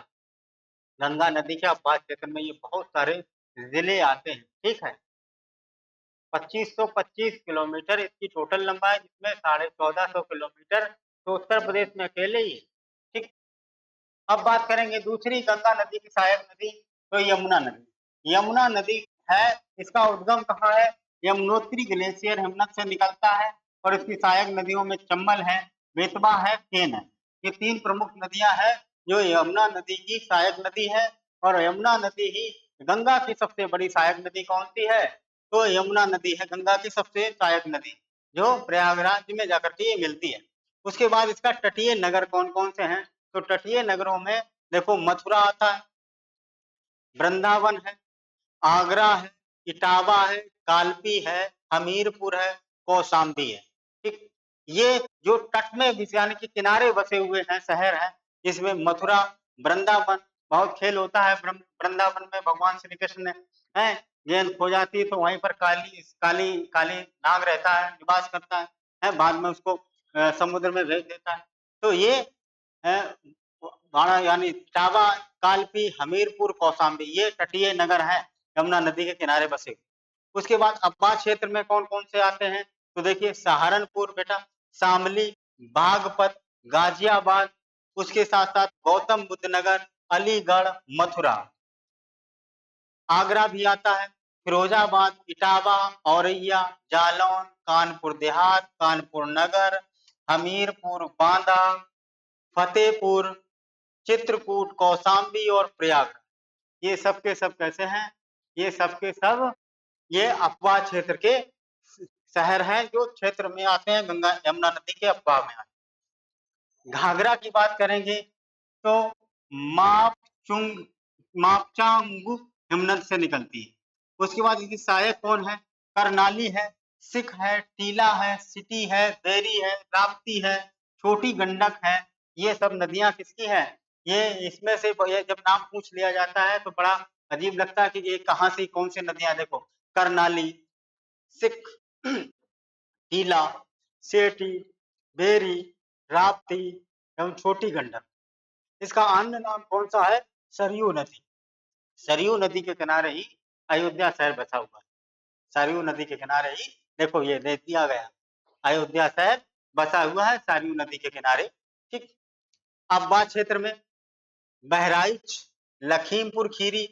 गंगा नदी के अफवाह क्षेत्र में ये बहुत सारे जिले आते हैं। ठीक है, 2525 किलोमीटर इसकी टोटल लंबाई, जिसमें 1450 किलोमीटर तो उत्तर प्रदेश में अकेले ही है। ठीक, अब बात करेंगे दूसरी गंगा नदी की सहायक नदी, तो यमुना नदी। यमुना नदी है, इसका उद्गम कहाँ है? यमुनोत्री ग्लेशियर हिमनद से निकलता है। और इसकी सहायक नदियों में चंबल है, बेतवा है, केन है। ये तीन प्रमुख नदियां हैं जो यमुना नदी की सहायक नदी है। और यमुना नदी ही गंगा की सबसे बड़ी सहायक नदी कौन सी है? तो यमुना नदी है गंगा की सबसे सहायक नदी, जो प्रयागराज में जाकर के ये मिलती है। उसके बाद इसका तटीय नगर कौन कौन से हैं? तो तटीय नगरों में देखो मथुरा आता है, वृंदावन है, आगरा है, इटावा है, कालपी है, हमीरपुर है, कौशाम्बी है। ठीक, ये जो तट में यानी कि किनारे बसे हुए हैं शहर हैं, जिसमें मथुरा, वृंदावन, बहुत खेल होता है वृंदावन में। भगवान श्री कृष्ण ने है गेंद खो जाती है तो वहीं पर काली काली काली नाग रहता है, निवास करता है, बाद में उसको समुद्र में भेज देता है। तो ये वाणा यानी इटावा, कालपी, हमीरपुर, कौशाम्बी ये तटीय नगर है, यमुना नदी के किनारे बसे। उसके बाद अववाद क्षेत्र में कौन कौन से आते हैं, तो देखिए सहारनपुर बेटा, शामली, बागपत, गाजियाबाद, उसके साथ साथ गौतम बुद्ध नगर, अलीगढ़, मथुरा, आगरा भी आता है, फिरोजाबाद, इटावा, औरैया, जालौन, कानपुर देहात, कानपुर नगर, हमीरपुर, बांदा, फतेहपुर, चित्रकूट, कौशाम्बी और प्रयागराज। ये सब के सब कैसे हैं, ये सब के सब ये अफवाह क्षेत्र के शहर हैं जो क्षेत्र में आते हैं, गंगा यमुना नदी के अफवाह में आते हैं। घाघरा की बात करेंगे तो मापचुंग मापचांगु हिमनद से निकलती है। उसके बाद इसकी सहायक कौन है, करनाली है, सिख है, टीला है, सिटी है, बेरी है, राप्ती है, छोटी गंडक है। ये सब नदियां किसकी हैं, ये इसमें से ये जब नाम पूछ लिया जाता है तो बड़ा अजीब लगता है कि ये कहाँ से कौन सी नदियां, देखो करनाली, सिख, टीला, सेठी, बेरी, राप्ती एवं छोटी गंडक। इसका अन्य नाम कौन सा है, सरयू नदी। सरयू नदी के किनारे ही अयोध्या शहर बसा हुआ है। सरयू नदी के किनारे ही देखो ये दे दिया गया, अयोध्या शहर बसा हुआ है सरयू नदी के किनारे। ठीक, अववाद क्षेत्र में बहराइच, लखीमपुर खीरी,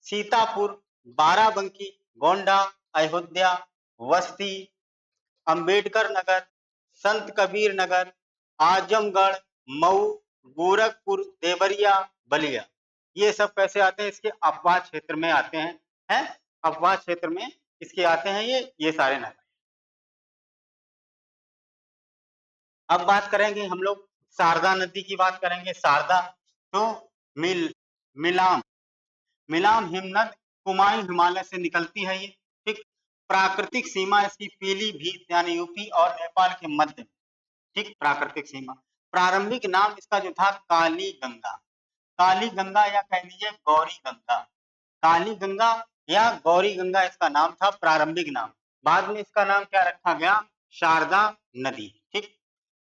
सीतापुर, बाराबंकी, गोंडा, अयोध्या, वस्ती, अंबेडकर नगर, संत कबीर नगर, आजमगढ़, मऊ, गोरखपुर, देवरिया, बलिया, ये सब कैसे आते हैं, इसके अववाद क्षेत्र में आते हैं, अववाद क्षेत्र में इसके आते हैं ये सारे नगर। अब बात करेंगे हम लोग शारदा नदी की बात करेंगे। शारदा तो मिलाम मिलाम हिमनद कुमायूं हिमालय से निकलती है ये। ठीक, प्राकृतिक सीमा इसकी पीलीभीत यानी यूपी और नेपाल के मध्य। ठीक, प्राकृतिक सीमा। प्रारंभिक नाम इसका जो था काली गंगा, काली गंगा या कह लीजिए गौरी गंगा, काली गंगा या गौरी गंगा इसका नाम था, प्रारंभिक नाम। बाद में इसका नाम क्या रखा गया, शारदा नदी। ठीक,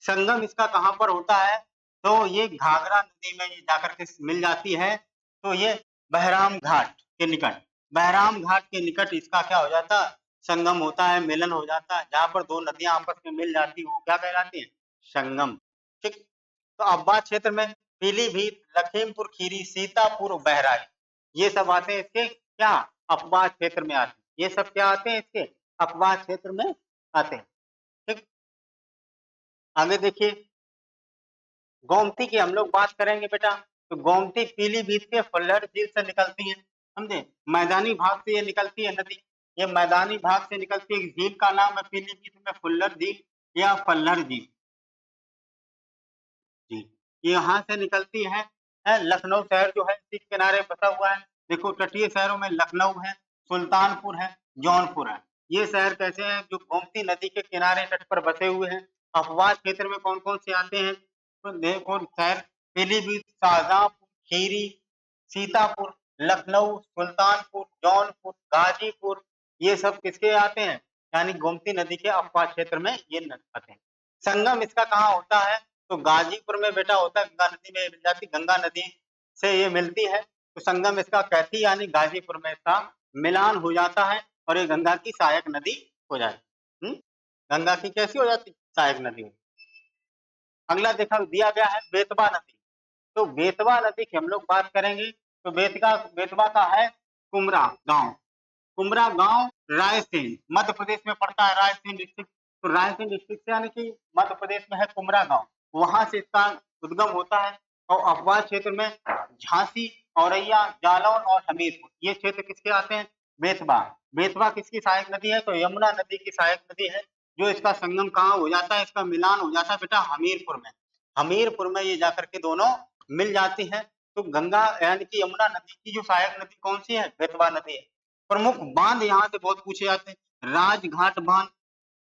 संगम इसका कहां पर होता है, तो ये घाघरा नदी में ये जाकर के मिल जाती है। तो ये बहराम घाट के निकट, बहराम घाट के निकट इसका क्या हो जाता है, संगम होता है, मिलन हो जाता है। जहां पर दो नदियां आपस में मिल जाती है वो क्या कहलाती है, संगम। ठीक, तो अववाद क्षेत्र में पीलीभीत, लखीमपुर खीरी, सीतापुर, बहराइच ये सब आते हैं इसके क्या, अववाद क्षेत्र में आते हैं। ये सब क्या आते हैं, इसके अववाद क्षेत्र में आते हैं। ठीक, आगे देखिए गोमती की हम लोग बात करेंगे बेटा। तो गोमती पीलीभीत के फल्लर झील से निकलती है, समझे, मैदानी भाग से ये निकलती है नदी, ये मैदानी भाग से निकलती है। झील का नाम है पीलीभीत में फुल्लर झील या फल्लर झील जी, यहाँ से निकलती है। लखनऊ शहर जो है इसी किनारे बसा हुआ है। देखो तटीय शहरों में लखनऊ है, सुल्तानपुर है, जौनपुर है। ये शहर कैसे हैं, जो गोमती नदी के किनारे तट पर बसे हुए हैं। अववाद क्षेत्र में कौन कौन से आते हैं, तो देखो शहर पीलीभीत, शाहजहांपुर, खीरी, सीतापुर, लखनऊ, सुल्तानपुर, जौनपुर, गाजीपुर, ये सब किसके आते हैं, यानी गोमती नदी के अववाद क्षेत्र में ये आते हैं। संगम इसका कहाँ होता है, तो गाजीपुर में बेटा होता है, गंगा नदी में मिल जाती, गंगा नदी से ये मिलती है। तो संगम इसका कैथी यानी गाजीपुर में इसका मिलान हो जाता है और ये गंगा की सहायक नदी हो जाती है। गंगा की कैसी हो जाती, सहायक नदी। अगला देखा दिया गया है बेतवा नदी। तो बेतवा नदी की हम लोग बात करेंगे। तो बेतवा का है कुमरा गांव, कुमरा गांव रायसेन मध्य प्रदेश में पड़ता है, रायसेन डिस्ट्रिक्ट। तो रायसेन डिस्ट्रिक्ट से यानी कि मध्य प्रदेश में है कुमरा गांव, वहां से इसका उद्गम होता है। और अववाद क्षेत्र में झांसी, औरैया, जालौन और हमीरपुर ये क्षेत्र किसके आते हैं, बेतवा। बेतवा किसकी सहायक नदी है, तो यमुना नदी की सहायक नदी है। जो इसका संगम कहाँ हो जाता है, इसका मिलान हो जाता है बेटा हमीरपुर में। हमीरपुर में ये जाकर के दोनों मिल जाती है। तो गंगा यानी कि यमुना नदी की जो सहायक नदी कौन सी है, बेतवा नदी है। प्रमुख बांध यहाँ से बहुत पूछे जाते हैं। राजघाट बांध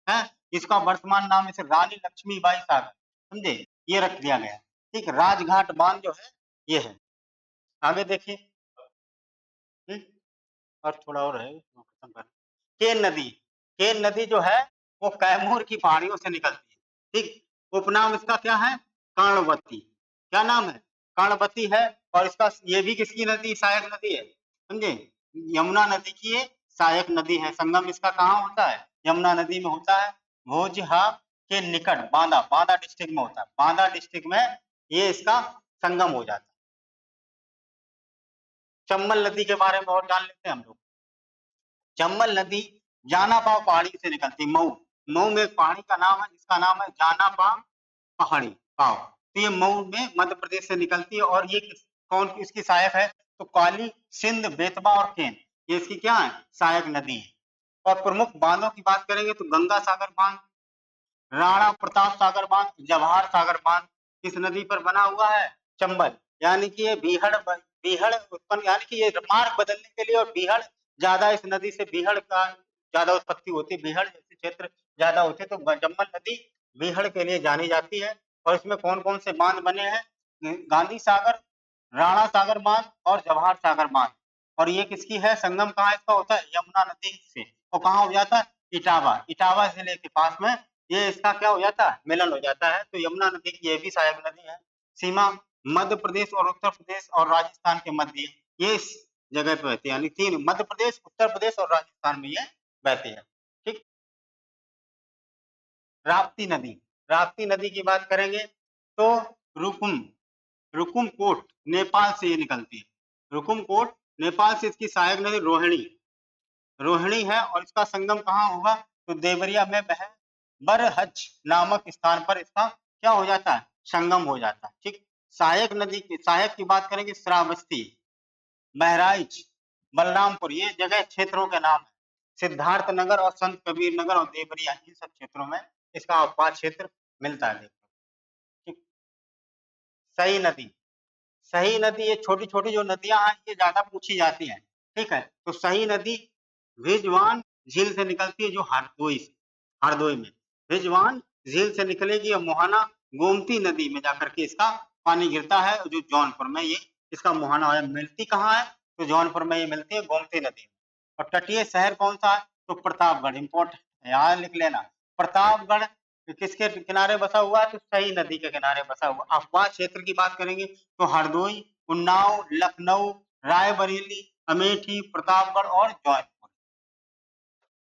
है, इसका वर्तमान नाम इसे रानी लक्ष्मीबाई सागर, समझे, ये रख दिया गया। ठीक, राजघाट बांध जो है ये है। आगे देखिए। और थोड़ा और है वो खत्म कर। केन नदी, केन नदी जो है वो कैमूर की पहाड़ियों से निकलती है, ठीक। उपनाम इसका क्या है? कर्णवती। क्या नाम है? कर्णवती है। और इसका ये भी किसकी नदी, सहायक नदी है, समझे? यमुना नदी की ये सहायक नदी है। संगम इसका कहाँ होता है? यमुना नदी में होता है, भोजहा के निकट, बांदा, बांदा डिस्ट्रिक्ट में होता है। बांदा डिस्ट्रिक्ट में ये इसका संगम हो जाता है। चंबल नदी के बारे में और जान लेते हैं हम लोग। चंबल नदी जानापा पहाड़ी से निकलती है, मऊ। मऊ में एक पहाड़ी का नाम है जिसका नाम है जानापा पहाड़ी, पाओ। तो ये मऊ में मध्य प्रदेश से निकलती है। और ये कौन इसकी सहायक है? तो काली, सिंध, बेतवा और केन, ये इसकी क्या है? सहायक नदी है। और प्रमुख बांधों की बात करेंगे तो गंगा सागर बांध, राणा प्रताप सागर बांध, जवाहर सागर बांध किस नदी पर बना हुआ है? चंबल। यानी कि ये बीहड़ उत्पन्न, यानी कि ये मार्ग बदलने के लिए, और बीहड़ ज्यादा, इस नदी से बीहड़ का ज्यादा उत्पत्ति होती है, बीहड़ जैसे क्षेत्र ज्यादा होते हैं, तो चंबल नदी बीहड़ के लिए जानी जाती है। और इसमें कौन कौन से बांध बने हैं? गांधी सागर, राणा सागर बांध और जवाहर सागर बांध। और ये किसकी है? संगम कहाँ इसका होता है? यमुना नदी से। और कहाँ हो जाता है? इटावा, इटावा जिले के पास में ये इसका क्या हो जाता है? मिलन हो जाता है। तो यमुना नदी की ये भी सहायक नदी है। सीमा मध्य प्रदेश और उत्तर प्रदेश और राजस्थान के मध्य ये इस जगह पे बहती है, यानी तीन, मध्य प्रदेश, उत्तर प्रदेश और राजस्थान में ये बहती है, ठीक। राप्ती नदी, राप्ती नदी की बात करेंगे तो रुकुम, रुकुमकोट नेपाल से ये निकलती है। रुकुमकोट नेपाल से इसकी सहायक नदी रोहिणी, रोहिणी है। और इसका संगम कहाँ होगा? तो देवरिया में बरहज नामक स्थान पर इसका क्या हो जाता है? संगम हो जाता है, ठीक। सहायक नदी की, सहायक की बात करेंगे, श्रावस्ती, बहराइच, बलरामपुर, ये जगह क्षेत्रों के नाम है। सिद्धार्थ नगर और संत कबीर नगर और देवरिया, इन सब क्षेत्रों में इसका अपवाद क्षेत्र मिलता है, ठीक। सही नदी, सही नदी, ये छोटी छोटी जो नदियां हैं ये ज्यादा पूछी जाती हैं, ठीक है। तो सही नदी रिजवान झील से निकलती है, जो हरदोई से, हरदोई में रिजवान झील से निकलेगी। और मोहाना गोमती नदी में जाकर के इसका पानी गिरता है, जो जौनपुर में ये इसका मुहाना है। मिलती कहाँ है? तो जौनपुर में ये मिलती है, गोमती नदी में। और तटीय शहर कौन सा है? तो प्रतापगढ़, इंपोर्टेंट है, याद लिख लेना। प्रतापगढ़ किसके किनारे बसा हुआ है? तो सही नदी के किनारे बसा हुआ। अफवाह क्षेत्र की बात करेंगे तो हरदोई, उन्नाव, लखनऊ, रायबरेली, अमेठी, प्रतापगढ़ और जौनपुर।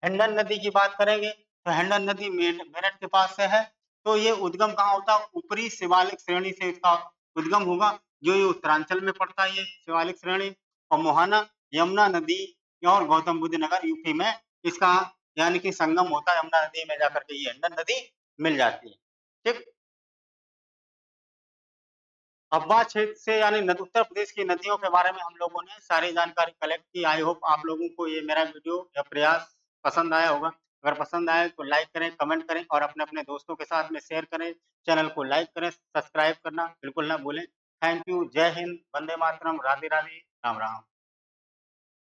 हिंडन नदी की बात करेंगे तो हिंडन नदी मेरठ के पास से है। तो ये उद्गम कहाँ होता है? ऊपरी शिवालिक श्रेणी से इसका उद्गम होगा, जो ये उत्तरांचल में पड़ता है, ये शिवालिक श्रेणी। और मोहाना यमुना नदी और गौतम बुद्ध नगर यूपी में इसका यानी कि संगम होता है, यमुना नदी में जाकर के ये हिंडन नदी मिल जाती है, ठीक। अब्बा क्षेत्र से यानी उत्तर प्रदेश की नदियों के बारे में हम लोगों ने सारी जानकारी कलेक्ट की। आई होप आप लोगों को ये मेरा वीडियो या प्रयास पसंद आया होगा। अगर पसंद आए तो लाइक करें, कमेंट करें और अपने अपने दोस्तों के साथ में शेयर करें। चैनल को लाइक करें, सब्सक्राइब करना बिल्कुल ना भूलें। थैंक यू, जय हिंद, वंदे मातरम, राधे राधे, राम राम।